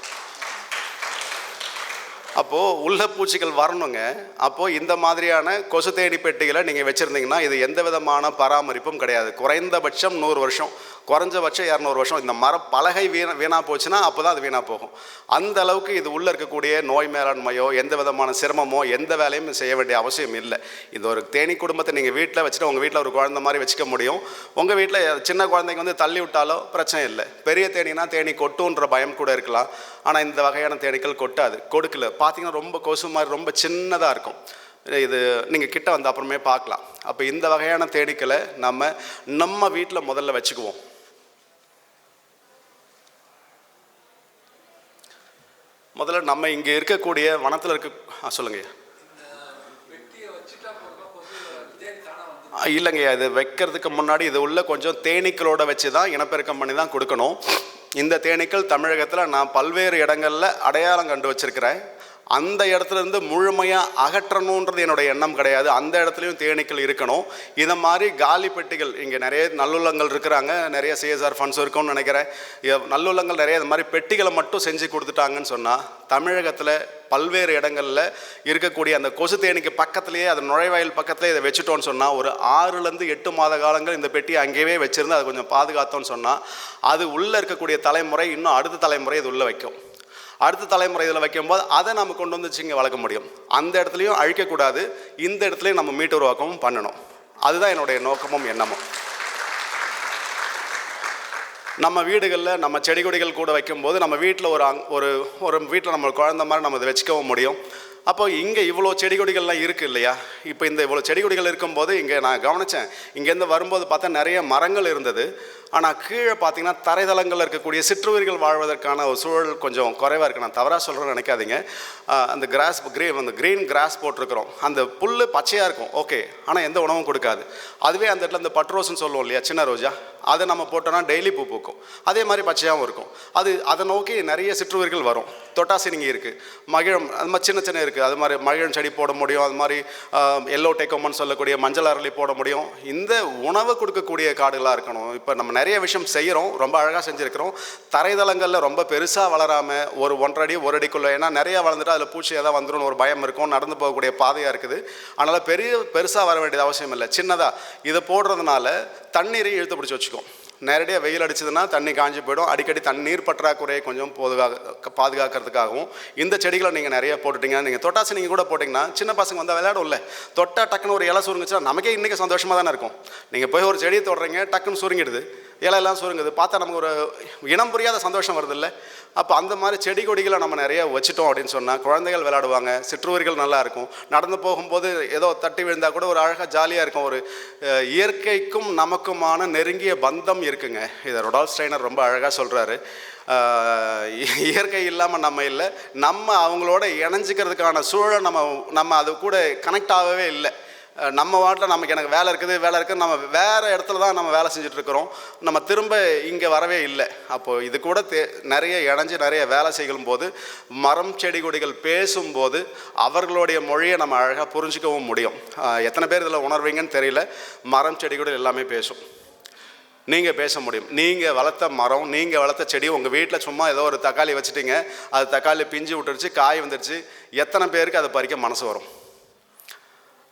அப்போது உள்ள பூச்சிகள் வரணுங்க. அப்போது இந்த மாதிரியான கொசு தேனி பெட்டிகளை நீங்கள் வச்சுருந்தீங்கன்னா இது எந்த விதமான பராமரிப்பும் கிடையாது. குறைந்தபட்சம் 100 வருஷம், குறைஞ்சபட்சம் 200 வருஷம். இந்த பலகை வீணாக போச்சுன்னா அப்போ தான் அது வீணாக போகும். அந்த அளவுக்கு இது உள்ளே இருக்கக்கூடிய நோய் மேலாண்மையோ எந்த விதமான சிரமமோ எந்த வேலையும் செய்ய வேண்டிய அவசியம் இல்லை. இது ஒரு தேனீ குடும்பத்தை நீங்கள் வீட்டில் வச்சுட்டு உங்கள் வீட்டில் ஒரு குழந்தை மாதிரி வச்சுக்க முடியும். உங்கள் வீட்டில் சின்ன குழந்தைங்க வந்து தள்ளி விட்டாலோ பிரச்சனை இல்லை. பெரிய தேனீனா தேனீ கொட்டுன்ற பயம் கூட இருக்கலாம். ஆனால் இந்த வகையான தேனீக்கள் கொட்டாது, கொடுக்கல. பார்த்தீங்கன்னா ரொம்ப கொசு மாதிரி ரொம்ப சின்னதாக இருக்கும். இது நீங்கள் கிட்ட வந்து அப்புறமே பார்க்கலாம். அப்போ இந்த வகையான தேனீக்களை நம்ம வீட்டில் முதல்ல வச்சுக்குவோம். முதல்ல நம்ம இங்கே இருக்கக்கூடிய வனத்தில் இருக்க சொல்லுங்க. இல்லைங்கய்யா, இது வைக்கிறதுக்கு முன்னாடி இது உள்ள கொஞ்சம் தேனீக்களோட வச்சு தான் இனப்பெருக்கம் பண்ணி தான் கொடுக்கணும். இந்த தேனீக்கள் தமிழகத்தில் நான் பல்வேறு இடங்களில் அடையாளம் கண்டு வச்சுருக்கிறேன். அந்த இடத்துலேருந்து முழுமையாக அகற்றணுன்றது என்னுடைய எண்ணம் கிடையாது. அந்த இடத்துலையும் தேனீக்கள் இருக்கணும். இதை மாதிரி காலி பெட்டிகள் இங்கே நிறைய நல்லுள்ளங்கள் இருக்கிறாங்க, நிறைய சிஎஸ்ஆர் ஃபண்ட்ஸ் இருக்கும்னு நினைக்கிறேன். நல்லுள்ளங்கள் நிறைய இது மாதிரி பெட்டிகளை மட்டும் செஞ்சு கொடுத்துட்டாங்கன்னு சொன்னால் தமிழகத்தில் பல்வேறு இடங்களில் இருக்கக்கூடிய அந்த கொசு தேனீக்கு பக்கத்துலேயே, அது நுழைவாயில் பக்கத்துலேயே இதை வச்சுட்டோன்னு சொன்னால் ஒரு 6-8 மாத காலங்கள் இந்த பெட்டியை அங்கேயே வச்சுருந்து அதை கொஞ்சம் பாதுகாத்தோன்னு சொன்னால் அது உள்ளே இருக்கக்கூடிய தலைமுறை இன்னும் அடுத்த தலைமுறை இது உள்ளே வைக்கும். அடுத்த தலைமுறை இதில் வைக்கும்போது அதை நம்ம கொண்டு வந்து இங்கே வளர்க்க முடியும். அந்த இடத்துலையும் அழிக்கக்கூடாது, இந்த இடத்துலையும் நம்ம மீட்டு உருவாக்கமும் பண்ணணும். அதுதான் என்னுடைய நோக்கமும் எண்ணமும். நம்ம வீடுகளில் நம்ம செடி கொடிகள் கூட வைக்கும்போது நம்ம வீட்டில் ஒரு வீட்டில் நம்ம குழந்த மாதிரி நம்ம இதை வச்சுக்கவும் முடியும். அப்போ இங்கே இவ்வளோ செடி கொடிகள்லாம் இருக்குது இல்லையா? இப்போ இந்த இவ்வளோ செடி கொடிகள் இருக்கும்போது இங்கே நான் கவனித்தேன், இங்கேருந்து வரும்போது பார்த்தா நிறைய மரங்கள் இருந்தது. ஆனால் கீழே பார்த்தீங்கன்னா தரைதளங்களில் இருக்கக்கூடிய சிற்றுயிர்கள் வாழ்வதற்கான ஒரு சூழல் கொஞ்சம் குறைவாக இருக்குது. நான் தவறாக சொல்கிறேன்னு நினைக்காதீங்க. அந்த க்ரீன் கிராஸ் போட்டிருக்கிறோம். அந்த புல் பச்சையாக இருக்கும், ஓகே, ஆனால் எந்த உணவும் கொடுக்காது. அதுவே அந்த இடத்துல இந்த பட்ரோஸ்ன்னு சொல்லுவோம் இல்லையா, சின்ன ரோஜா, அதை நம்ம போட்டோன்னா டெய்லி பூ பூக்கும். அதே மாதிரி பச்சையாகவும் இருக்கும். அதை நோக்கி நிறைய சிற்றுயிர்கள் வரும். தொட்டாசினிங்கி இருக்குது, மகிழம், அது மாதிரி சின்ன சின்ன இருக்குது. அது மாதிரி மகிழம் செடி போட முடியும். அது மாதிரி எல்லோ டேக்கோமன் சொல்லக்கூடிய மஞ்சள் அரளி போட முடியும். இந்த உணவு கொடுக்கக்கூடிய காடுகளாக இருக்கணும். இப்போ நம்ம நிறைய விஷயம் செய்கிறோம், ரொம்ப அழகாக செஞ்சுருக்கிறோம். தரைதளங்களில் ரொம்ப பெருசாக வளராமல் ஒரு 1.5 அடி 1 அடிக்குள்ளே, ஏன்னா நிறையா வளர்ந்துட்டு அதில் பூச்சி ஏதாவது வந்துடும் ஒரு பயம் இருக்கும், நடந்து போகக்கூடிய பாதையாக இருக்குது. அதனால் பெருசாக வர வேண்டியது அவசியம் இல்லை. சின்னதாக இதை போடுறதுனால தண்ணீரை இழுத்து பிடிச்சி வச்சுக்கும். நேரடியாக வெயில் அடிச்சதுன்னா தண்ணி காஞ்சி போயிடும். அடிக்கடி தண்ணீர் பற்றாக்குறையை கொஞ்சம் பாதுகாக்கிறதுக்காகவும் இந்த செடிகளை நீங்கள் நிறைய போட்டுட்டீங்க. நீங்கள் தொட்டாசி நீங்கள் கூட போட்டிங்கன்னா சின்ன பசங்க வந்து விளையாடும்ல, தொட்டா டக்குன்னு ஒரு இலை சுருங்குச்சுன்னா நமக்கே இன்றைக்கி சந்தோஷமாக தானே இருக்கும். நீங்கள் போய் ஒரு செடியை தொடுறீங்க, டக்குன்னு சுருங்கிடுது, இலையெல்லாம் சுருங்குது, பார்த்தா நமக்கு ஒரு இனம் புரியாத சந்தோஷம் வருது இல்லை? அப்போ அந்த மாதிரி செடி கொடிகளை நம்ம நிறைய வச்சுட்டோம் அப்படின்னு சொன்னால் குழந்தைகள் விளையாடுவாங்க, சிற்றுயிர்கள் நல்லாயிருக்கும். நடந்து போகும்போது ஏதோ தட்டி விழுந்தால் கூட ஒரு அழகாக ஜாலியாக இருக்கும். ஒரு இயற்கைக்கும் நமக்குமான நெருங்கிய பந்தம் இருக்குங்க. இதை ரொடால்ஃப் ஸ்டைனர் ரொம்ப அழகாக சொல்கிறாரு. இயற்கை இல்லாமல் நம்ம இல்லை, நம்ம அவங்களோட இணைஞ்சிக்கிறதுக்கான சூழல் நம்ம அது கூட கனெக்ட் ஆகவே இல்லை. நம்ம வாட்டில் எனக்கு வேலை இருக்குது நம்ம வேறு இடத்துல தான் நம்ம வேலை செஞ்சிட்ருக்கிறோம். நம்ம திரும்ப இங்கே வரவே இல்லை. அப்போது இது கூட நிறைய இணைஞ்சு நிறைய வேலை செய்யும் போது மரம் செடி கொடிகள் பேசும்போது அவர்களுடைய மொழியை நம்ம அழகாக புரிஞ்சிக்கவும் முடியும். எத்தனை பேர் இதில் உணர்வீங்கன்னு தெரியல. மரம் செடி கொடிகள் எல்லாமே பேசும். நீங்கள் பேச முடியும். நீங்கள் வளர்த்த மரம், நீங்கள் வளர்த்த செடி, உங்கள் வீட்டில் சும்மா ஏதோ ஒரு தக்காளி வச்சுட்டிங்க, அது தக்காளி பிஞ்சு விட்டுருச்சு, காய் வந்துடுச்சு, எத்தனை பேருக்கு அதை பறிக்க மனசு வரும்?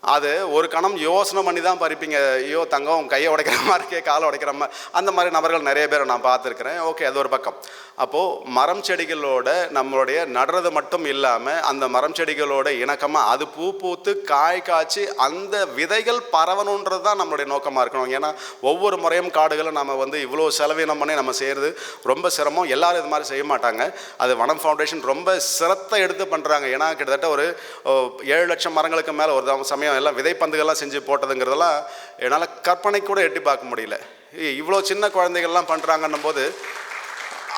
அது ஒரு கணம் யோசனை பண்ணி தான் பறிப்பீங்க. ஐயோ தங்கம் கையை உடைக்கிற மாதிரி இருக்கே, காலை உடைக்கிற மாதிரி, அந்த மாதிரி நபர்கள் நிறைய பேரை நான் பார்த்துருக்குறேன். ஓகே, அது ஒரு பக்கம். அப்போது மரம் செடிகளோட நம்மளுடைய நடுறது மட்டும் இல்லாமல் அந்த மரம் செடிகளோட இணக்கமாக அது பூ பூத்து காய் காய்ச்சி அந்த விதைகள் பரவணுன்றது தான் நம்மளுடைய நோக்கமாக இருக்கணும். ஏன்னா ஒவ்வொரு முறையும் காடுகளை நம்ம வந்து இவ்வளோ செலவினம் பண்ணி நம்ம செய்கிறது ரொம்ப சிரமம். எல்லோரும் இது மாதிரி செய்ய மாட்டாங்க. அது வனம் ஃபவுண்டேஷன் ரொம்ப சிரத்தை எடுத்து பண்ணுறாங்க. ஏன்னா கிட்டத்தட்ட ஒரு 7 லட்சம் மரங்களுக்கு மேலே ஒரு சமயம் எல்லாம் விதைப்பந்துகள்லாம் செஞ்சு போட்டதுங்கிறதெல்லாம் என்னால் கற்பனை கூட எட்டி பார்க்க முடியல. இவ்வளோ சின்ன குழந்தைகள்லாம் பண்ணுறாங்கன்னும் போது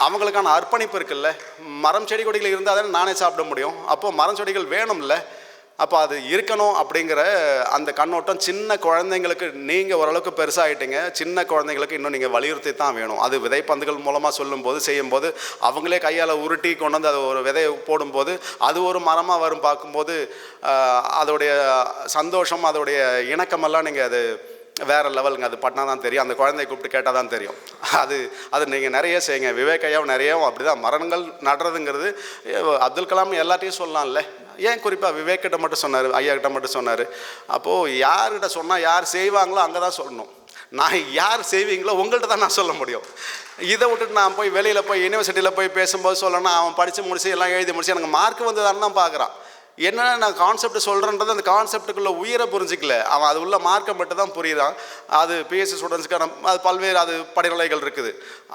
அவங்களுக்கான அர்ப்பணிப்பு இருக்குல்ல. மரம் செடி கொடிகள் இருந்தால் தானே நானே சாப்பிட முடியும். அப்போது மரம் செடிகள் வேணும்ல. அப்போ அது இருக்கணும் அப்படிங்கிற அந்த கண்ணோட்டம் சின்ன குழந்தைங்களுக்கு, நீங்கள் ஓரளவுக்கு பெருசாகிட்டீங்க, சின்ன குழந்தைங்களுக்கு இன்னும் நீங்கள் வலியுறுத்தி தான் வேணும். அது விதைப்பந்துகள் மூலமாக சொல்லும்போது செய்யும்போது அவங்களே கையால் உருட்டி கொண்டு வந்து அது ஒரு விதையை போடும்போது அது ஒரு மரமாக வரும். பார்க்கும்போது அதோடைய சந்தோஷம், அதோடைய இணக்கமெல்லாம் நீங்கள் அது வேறு லெவலுங்க. அது பண்ணால் தான் தெரியும். அந்த குழந்தைய கூப்பிட்டு கேட்டால் தான் தெரியும். அது நீங்கள் நிறைய செய்யுங்க. விவேகையாவும் நிறையாவும் அப்படி தான். மரங்கள் நடுறதுங்கிறது அப்துல் கலாம் எல்லாத்தையும் சொல்லலாம்ல, ஏன் குறிப்பாக விவேக்கிட்ட மட்டும் சொன்னார், ஐயா கிட்ட மட்டும் சொன்னார்? அப்போது யார்கிட்ட சொன்னால் யார் செய்வாங்களோ அங்கே தான் சொல்லணும். நான் யார் செய்வீங்களோ உங்கள்கிட்ட தான் நான் சொல்ல முடியும். இதை விட்டுட்டு நான் போய் வெளியில் போய் யூனிவர்சிட்டியில் போய் பேசும்போது சொல்லணும்னா அவன் படித்து முடிச்சு எல்லாம் எழுதி முடிச்சு எனக்கு மார்க் வந்ததான்னு தான் பார்க்குறான். என்னென்னா நான் கான்செப்ட் சொல்கிறேன்றது அந்த கான்செப்டுக்குள்ளே உயிரை புரிஞ்சிக்கல, அவன் அது உள்ள மார்க்கை மட்டும் தான் புரியுறான். அது பிஎஸ்சி ஸ்டூடெண்ட்ஸ்க்கான அது பல்வேறு அது படிநிலைகள் இருக்குது.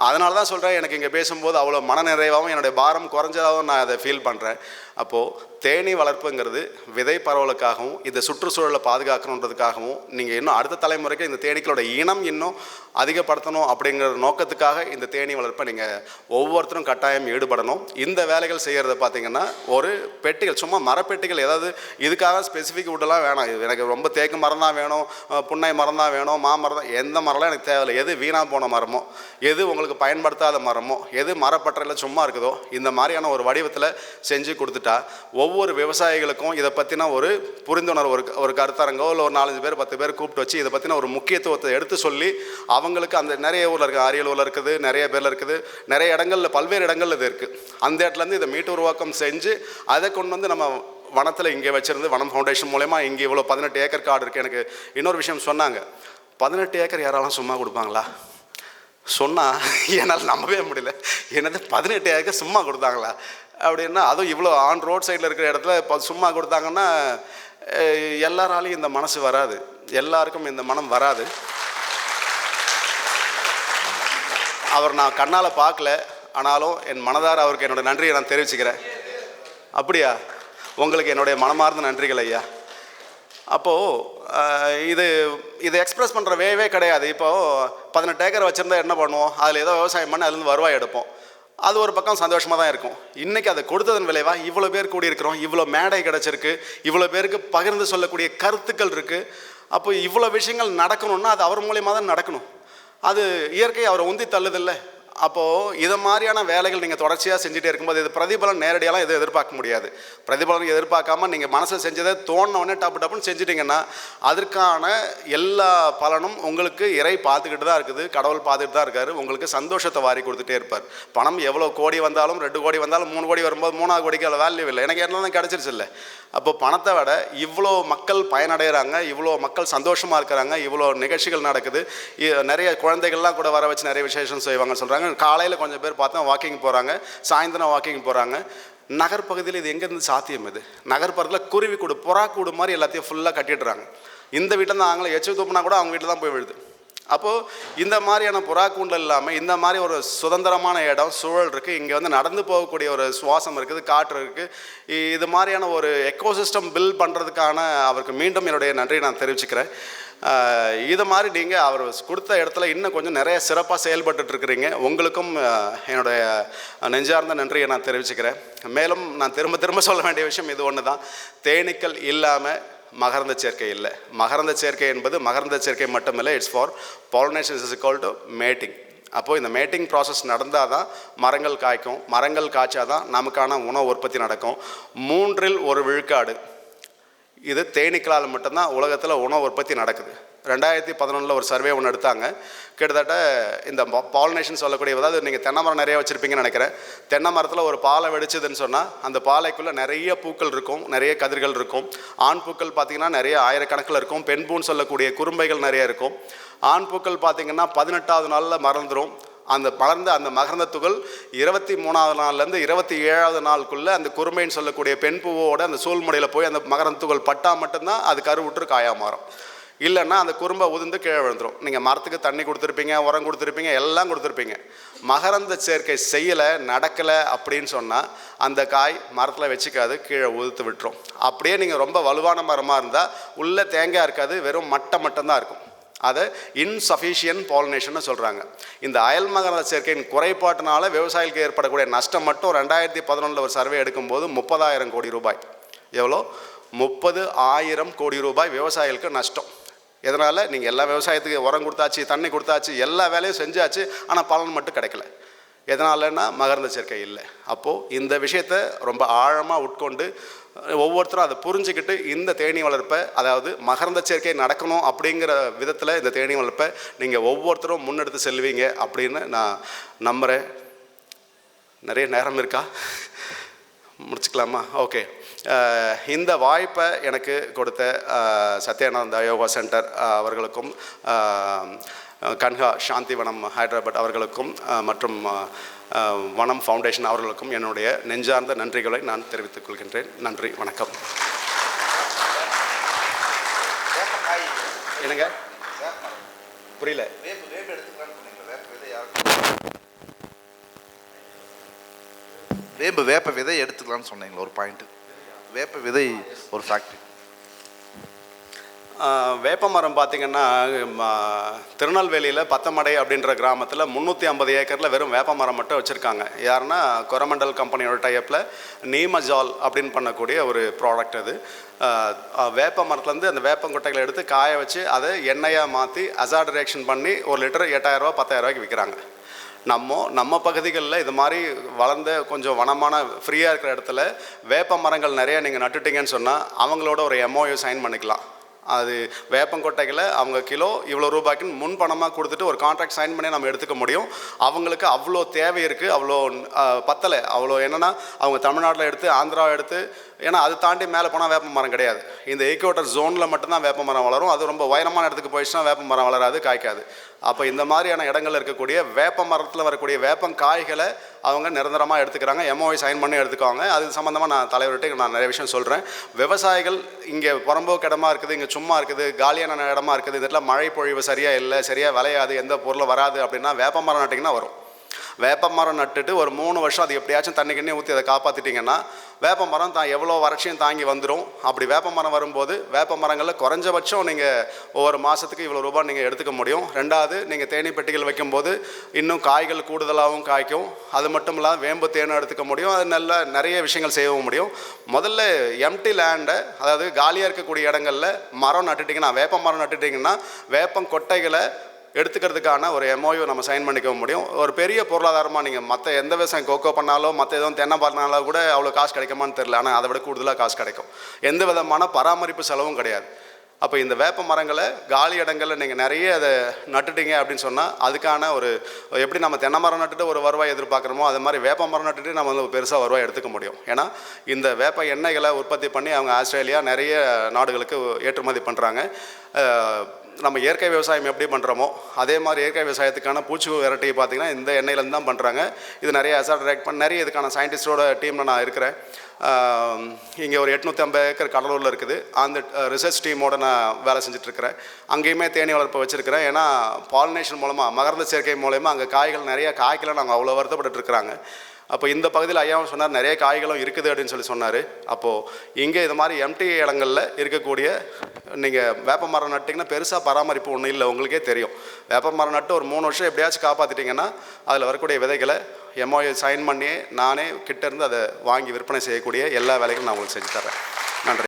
அதனால தான் சொல்கிறேன், எனக்கு இங்கே பேசும்போது அவ்வளோ மனநிறைவாகவும் என்னுடைய பாரம் குறைஞ்சதாகவும் நான் அதை ஃபீல் பண்ணுறேன். அப்போது தேனீ வளர்ப்புங்கிறது விதை பரவலுக்காகவும் இந்த சுற்றுச்சூழலை பாதுகாக்கணுன்றதுக்காகவும் நீங்கள் இன்னும் அடுத்த தலைமுறைக்கு இந்த தேனீக்களோட இனம் இன்னும் அதிகப்படுத்தணும் அப்படிங்கிற நோக்கத்துக்காக இந்த தேனீ வளர்ப்பை நீங்கள் ஒவ்வொருத்தரும் கட்டாயம் ஈடுபடணும். இந்த வேலைகள் செய்கிறத பார்த்திங்கன்னா ஒரு பெட்டிகள், சும்மா மரப்பெட்டிகள், ஏதாவது இதுக்காக ஸ்பெசிஃபிக் வுட்டெல்லாம் வேணாம். எனக்கு ரொம்ப தேக்கு மரம் தான் வேணும், புன்னை மரம் தான் வேணும், மாமரம் தான், எந்த மரம்லாம் எனக்கு தேவையில்லை. எது வீணாக போன மரமோ, எது உங்களுக்கு பயன்படுத்தாத மரமோ, எது மரப்பற்றையில் சும்மா இருக்குதோ இந்த மாதிரியான ஒரு வடிவத்தில் செஞ்சு கொடுத்துட்டா ஒவ்வொரு விவசாயிகளுக்கும் இதை பற்றின ஒரு புரிந்துணர்வு, ஒரு கருத்தரங்கோ இல்லை ஒரு 4-5 பேர் 10 பேர் கூப்பிட்டு வச்சு இதை பற்றின ஒரு முக்கியத்துவத்தை எடுத்து சொல்லி அவங்களுக்கு அந்த நிறைய ஊரில் இருக்குது, அரியலூரில் இருக்குது, நிறைய பேரில் இருக்குது, நிறைய இடங்களில் பல்வேறு இடங்களில் இது இருக்குது. அந்த இடத்துலேருந்து இதை மீட்டு உருவாக்கம் செஞ்சு அதை கொண்டு வந்து நம்ம வனத்தில் இங்கே வச்சுருந்து வனம் ஃபவுண்டேஷன் மூலமா இங்கே இவ்வளோ 18 ஏக்கர் காடு இருக்குது. எனக்கு இன்னொரு விஷயம் சொன்னாங்க, 18 ஏக்கர் யாராலும் சும்மா கொடுப்பாங்களா சொன்னால் என்னால் நம்பவே முடியல. என்னது 18 ஏக்கர் சும்மா கொடுத்தாங்களா அப்படின்னா, அதுவும் இவ்வளோ ஆன் ரோட் சைடில் இருக்கிற இடத்துல இப்போ சும்மா கொடுத்தாங்கன்னா எல்லாராலையும் இந்த மனசு வராது, எல்லாருக்கும் இந்த மனம் வராது. அவர் நான் கண்ணால் பார்க்கல, ஆனாலும் என் மனதார அவருக்கு என்னோடய நன்றியை நான் தெரிவிச்சுக்கிறேன். அப்படியா? உங்களுக்கு என்னுடைய மனமார்ந்த நன்றிகள் ஐயா. அப்போது இது எக்ஸ்ப்ரெஸ் பண்ணுற வேவே கிடையாது. இப்போது 18 ஏக்கர் வச்சுருந்தா என்ன பண்ணுவோம், அதில் ஏதோ விவசாயம் பண்ணி அதுலேருந்து வருவாய் எடுப்போம், அது ஒரு பக்கம் சந்தோஷமாக தான் இருக்கும். இன்றைக்கி அதை கொடுத்ததன் விளைவாக இவ்வளோ பேர் கூடியிருக்கிறோம், இவ்வளோ மேடை கிடச்சிருக்கு, இவ்வளோ பேருக்கு பகிர்ந்து சொல்லக்கூடிய கருத்துக்கள் இருக்குது. அப்போ இவ்வளோ விஷயங்கள் நடக்கணும்னா அது அவர் மூலியமாக தான் நடக்கணும். அது இயற்கை அவரை உந்தி தள்ளுதில்லை. அப்போது இதை மாதிரியான வேலைகள் நீங்கள் தொடர்ச்சியாக செஞ்சுட்டே இருக்கும்போது இது பிரதிபலன் நேரடியாலாம் எதுவும் எதிர்பார்க்க முடியாது. பிரதிபலன் எதிர்பார்க்காம நீங்கள் மனசில் செஞ்சதை தோணுனே டப்புன்னு செஞ்சுட்டிங்கன்னா அதற்கான எல்லா பலனும் உங்களுக்கு இறை பார்த்துக்கிட்டு தான் இருக்குது, கடவுள் பார்த்துக்கிட்டு தான் இருக்கார். உங்களுக்கு சந்தோஷத்தை வாரி கொடுத்துட்டே இருப்பார். பணம் எவ்வளோ கோடி வந்தாலும், 2 கோடி வந்தாலும், 3 கோடி வரும்போது 3ஆவது கோடிக்கு அதில் வேல்யூ இல்லை. எனக்கு என்ன கிடச்சிருச்சு இல்லை. அப்போ பணத்தை விட இவ்வளோ மக்கள் பயனடைகிறாங்க, இவ்வளோ மக்கள் சந்தோஷமாக இருக்கிறாங்க, இவ்வளோ நிகழ்ச்சிகள் நடக்குது, நிறைய குழந்தைகள்லாம் கூட வர வச்சு நிறைய விசேஷம் செய்வாங்கன்னு சொல்கிறாங்க. காலையில் கொஞ்சம் பேர் பார்த்தா வாக்கிங் போகிறாங்க, சாயந்தரம் வாக்கிங் போகிறாங்க. நகர்ப்பகுதியில் இது எங்கேருந்து சாத்தியம்? இது நகர்ப்புறத்தில் குருவி கூடு, புறா கூடு மாதிரி எல்லாத்தையும் ஃபுல்லாக கட்டிடுறாங்க. இந்த வீட்டில் தான் அவங்கள எச்சு தூப்புனா கூட அவங்க வீட்டில் தான் போய் விழுது. அப்போது இந்த மாதிரியான புறா கூண்டல் இல்லாமல் இந்த மாதிரி ஒரு சுதந்திரமான இடம் சூழல் இருக்குது, இங்கே வந்து நடந்து போகக்கூடிய ஒரு சுவாசம் இருக்குது, காற்று இருக்குது. இது மாதிரியான ஒரு எக்கோசிஸ்டம் பில்ட் பண்ணுறதுக்கான அவருக்கு மீண்டும் என்னுடைய நன்றியை நான் தெரிவிச்சுக்கிறேன். இது மாதிரி நீங்கள் அவர் கொடுத்த இடத்துல இன்னும் கொஞ்சம் நிறைய சிறப்பாக செயல்பட்டுருக்கிறீங்க. உங்களுக்கும் என்னுடைய நெஞ்சார்ந்த நன்றியை நான் தெரிவிச்சுக்கிறேன். மேலும் நான் திரும்ப சொல்ல வேண்டிய விஷயம் இது ஒன்று தான், தேனீக்கள் இல்லாமல் மகரந்த சேர்க்கை இல்லை. மகரந்த சேர்க்கை என்பது மகரந்த சேர்க்கை மட்டுமில்லை, it's for pollination is equal to matting. அப்போது இந்த மேட்டிங் ப்ராசஸ் நடந்தால் தான் மரங்கள் காய்க்கும், மரங்கள் காய்ச்சா தான் நமக்கான உணவு உற்பத்தி நடக்கும். 3 1 விழுக்காடு இது தேனீக்களால் மட்டும்தான் உலகத்தில் உணவு உற்பத்தி நடக்குது. 2011 ஒரு சர்வே ஒன்று எடுத்தாங்க. கிட்டத்தட்ட இந்த பாலினேஷன் சொல்லக்கூடிய, அதாவது நீங்கள் தென்னை மரம் நிறைய வச்சுருப்பீங்கன்னு நினைக்கிறேன். தென்னை மரத்தில் ஒரு பாலை வெடிச்சதுன்னு சொன்னால் அந்த பாலைக்குள்ளே நிறைய பூக்கள் இருக்கும், நிறைய கதிர்கள் இருக்கும். ஆண் பூக்கள் பார்த்திங்கன்னா நிறைய ஆயிரக்கணக்கில் இருக்கும். பெண் பூன்னு சொல்லக்கூடிய குறும்பைகள் நிறைய இருக்கும். ஆண் பூக்கள் பார்த்திங்கன்னா 18வது நாளில் மறந்துடும். அந்த மலர்ந்த அந்த மகரந்த துகள் 23வது நாள்லேருந்து 27வது நாளுக்குள்ளே அந்த குறும்பைன்னு சொல்லக்கூடிய பெண் பூவோட அந்த சூழ்முறையில் போய் அந்த மகரந்த துகள் பட்டால் மட்டும்தான் அது கருவுற்று காயாக மாறும். இல்லைன்னா அந்த குறும்பை உதிர்ந்து கீழே விழுந்துடும். நீங்கள் மரத்துக்கு தண்ணி கொடுத்துருப்பீங்க, உரம் கொடுத்துருப்பீங்க, எல்லாம் கொடுத்துருப்பீங்க. மகரந்த சேர்க்கை செய்யலை, நடக்கலை அப்படின்னு சொன்னால் அந்த காய் மரத்தில் வச்சுக்காது, கீழே உதிர்த்து விட்டுரும். அப்படியே நீங்கள் ரொம்ப வலுவான மரமாக இருந்தால் உள்ளே தேங்காய் இருக்காது, வெறும் மட்டும்தான் இருக்கும். அதை இன்சஃபிஷியன்ட் பாலினேஷன் சொல்கிறாங்க. இந்த அயல் மகரந்த சேர்க்கையின் குறைபாட்டினால விவசாயிகளுக்கு ஏற்படக்கூடிய நஷ்டம் மட்டும் 2011 ஒரு சர்வே எடுக்கும்போது 30,000 கோடி ரூபாய். எவ்வளோ? 30,000 கோடி ரூபாய் விவசாயிகளுக்கு நஷ்டம். இதனால் நீங்கள் எல்லா விவசாயத்துக்கு உரம் கொடுத்தாச்சு, தண்ணி கொடுத்தாச்சு, எல்லா வேலையும் செஞ்சாச்சு, ஆனால் பலன் மட்டும் கிடைக்கல. எதனாலன்னா மகரந்த சேர்க்கை இல்லை. அப்போது இந்த விஷயத்தை ரொம்ப ஆழமாக உட்கொண்டு ஒவ்வொருத்தரும் அதை புரிஞ்சுக்கிட்டு இந்த தேனீ வளர்ப்பை, அதாவது மகரந்த சேர்க்கை நடக்கணும் அப்படிங்கிற விதத்தில் இந்த தேனீ வளர்ப்பை நீங்கள் ஒவ்வொருத்தரும் முன்னெடுத்து செல்வீங்க அப்படின்னு நான் நம்புகிறேன். நிறைய நேரம் இருக்கா? முடிச்சுக்கலாமா? ஓகே. இந்த வாய்ப்பை எனக்கு கொடுத்த சத்யானந்தா யோகா சென்டர் அவர்களுக்கும் கன்ஹா சாந்திவனம் ஹைதராபாத் அவர்களுக்கும் மற்றும் வனம் ஃபவுண்டேஷன் அவர்களுக்கும் என்னுடைய நெஞ்சார்ந்த நன்றிகளை நான் தெரிவித்துக் கொள்கின்றேன். நன்றி, வணக்கம். என்னங்க புரியல? வேப்ப விதை எடுத்துக்கலாம்னு சொன்னீங்களா ஒரு பாயிண்ட்? வேப்ப விதை ஒரு ஃபேக்ட்ரி. வேப்ப மரம் பார்த்திங்கன்னா திருநெல்வேலியில் பத்தமடை அப்படின்ற கிராமத்தில் 350 ஏக்கரில் வெறும் வேப்ப மரம் மட்டும் வச்சுருக்காங்க. யாருன்னா கொரமண்டல் கம்பெனியோட டைப்பில் நீமஜால் அப்படின்னு பண்ணக்கூடிய ஒரு ப்ராடக்ட் அது. வேப்ப மரத்துலேருந்து அந்த வேப்பங்கொட்டைகளை எடுத்து காய வச்சு அதை எண்ணெயாக மாற்றி அசாட் ரியாக்ஷன் பண்ணி 1 லிட்டர் 8,000 ரூபா 10,000 ரூபாய்க்கு விற்கிறாங்க. நம்ம பகுதிகளில் இது மாதிரி வளர்ந்த கொஞ்சம் வனமான ஃப்ரீயாக இருக்கிற இடத்துல வேப்ப மரங்கள் நிறைய நீங்கள் நட்டுட்டீங்கன்னு சொன்னால் அவங்களோட ஒரு MOU சைன் பண்ணிக்கலாம். அது வேப்பங்கொட்டைகளை அவங்க கிலோ இவ்வளோ ரூபாய்க்குன்னு முன் பணமாக கொடுத்துட்டு ஒரு கான்ட்ராக்ட் சைன் பண்ணி நம்ம எடுத்துக்க முடியும். அவங்களுக்கு அவ்வளோ தேவை இருக்குது, அவ்வளோ பத்தலை. அவ்வளோ என்னென்னா அவங்க தமிழ்நாட்டில் எடுத்து ஆந்திராவை எடுத்து, ஏன்னா அது தாண்டி மேலே போனால் வேப்ப மரம் கிடையாது. இந்த ஈக்குவேட்டர் ஜோனில் மட்டும்தான் வேப்ப மரம் வளரும். அது ரொம்ப உயரமான இடத்துக்கு போயிடுச்சுன்னா வேப்ப மரம் வளராது, காய்க்காது. அப்போ இந்த மாதிரியான இடங்கள் இருக்கக்கூடிய வேப்ப மரத்தில் வரக்கூடிய வேப்பங்காய்களை அவங்க நிரந்தரமாக எடுத்துக்கிறாங்க. MOU சைன் பண்ணி எடுத்துக்குவாங்க. அது சம்மந்தமாக நான் தலைவர்கிட்ட நான் நிறைய விஷயம் சொல்கிறேன். விவசாயிகள் இங்கே புறம்போக்கு இடமா இருக்குது, இங்கே சும்மா இருக்குது, காலியான இடமா இருக்குது, இதில் மழை பொழிவு சரியாக இல்லை, சரியாக விளையாது, எந்த பொருளும் வராது அப்படின்னா வேப்ப மரம் நட்டிங்கன்னா வரும். வேப்ப மரம் நட்டுட்டு ஒரு 3 வருஷம் அது எப்படியாச்சும் தண்ணி கிண்ணி ஊற்றி அதை காப்பாற்றிட்டிங்கன்னா வேப்ப மரம் எவ்வளோ வறட்சியும் தாங்கி வந்துடும். அப்படி வேப்ப மரம் வரும்போது வேப்ப மரங்களில் குறைஞ்சபட்சம் நீங்கள் ஒவ்வொரு மாதத்துக்கு இவ்வளோ ரூபாய் நீங்கள் எடுத்துக்க முடியும். 2வது, நீங்கள் தேனீ பெட்டிகள் வைக்கும்போது இன்னும் காய்கள் கூடுதலாகவும் காய்க்கும். அது மட்டும் இல்லாமல் வேம்பு தேனும் எடுத்துக்க முடியும். அது நிறைய விஷயங்கள் செய்யவும் முடியும். முதல்ல எம்டி லேண்டை, அதாவது காலியாக இருக்கக்கூடிய இடங்களில் மரம் நட்டுட்டிங்கன்னா, வேப்ப மரம் நட்டுட்டிங்கன்னா வேப்பங்கொட்டைகளை எடுத்துக்கிறதுக்கான ஒரு MOU நம்ம சைன் பண்ணிக்க முடியும். ஒரு பெரிய பொருளாதாரமாக நீங்கள் மற்ற எந்த விவசாயம் கோகோ பண்ணாலோ மற்ற எதுவும் தென்னை பண்ணாலும் கூட அவ்வளோ காசு கிடைக்குமான்னு தெரியல. ஆனால் அதை விட கூடுதலாக காசு கிடைக்கும். எந்த விதமான பராமரிப்பு செலவும் கிடையாது. அப்போ இந்த வேப்ப மரங்களை காலி இடங்களில் நீங்கள் நிறைய அதை நட்டுட்டீங்க அப்படின்னு சொன்னால் அதுக்கான ஒரு எப்படி நம்ம தென்னை மரம் நட்டுட்டு ஒரு வருவாய் எதிர்பார்க்குறோமோ அது மாதிரி வேப்ப மரம் நட்டுட்டு நம்ம வந்து பெருசாக வருவாய் எடுத்துக்க முடியும். ஏன்னா இந்த வேப்ப எண்ணெய்களை உற்பத்தி பண்ணி அவங்க ஆஸ்திரேலியா நிறைய நாடுகளுக்கு ஏற்றுமதி பண்ணுறாங்க. நம்ம இயற்கை விவசாயம் எப்படி பண்ணுறோமோ அதே மாதிரி இயற்கை விவசாயத்துக்கான பூச்சி வெரைட்டி பார்த்திங்கன்னா இந்த எண்ணெயிலேருந்து தான் பண்ணுறாங்க. இது நிறைய அசாட் ரியாக்ட் பண்ணி நிறைய இதுக்கான சயின்டிஸ்டோட டீமில் நான் இருக்கிறேன். இங்கே ஒரு 850 ஏக்கர் கடலூரில் இருக்குது. அந்த ரிசர்ச் டீமோட நான் வேலை செஞ்சுட்ருக்கிறேன். அங்கேயுமே தேனீ வளர்ப்பு வச்சுருக்கிறேன். ஏன்னா பாலினேஷன் மூலமாக, மகரந்த சேர்க்கை மூலமாக அங்கே காய்கள் நிறைய காய்க்கல நாங்கள் அவ்வளோ வருத்தப்பட்டுருக்குறாங்க. அப்போ இந்த பகுதியில் ஐயாவும் சொன்னார் நிறைய காய்களும் இருக்குது அப்படின்னு சொன்னார். அப்போது இங்கே இது மாதிரி எம்டி இடங்களில் இருக்கக்கூடிய நீங்கள் வேப்ப மரம் நட்டிங்கன்னா பெருசாக பராமரிப்பு ஒன்றும் இல்லை, உங்களுக்கே தெரியும். வேப்ப மரம் நட்டு ஒரு 3 வருஷம் எப்படியாச்சும் காப்பாற்றிட்டிங்கன்னா அதில் வரக்கூடிய விதைகளை MOU சைன் பண்ணி நானே கிட்டேருந்து அதை வாங்கி விற்பனை செய்யக்கூடிய எல்லா வேலைகளும் நான் உங்களுக்கு செஞ்சு தரேன்.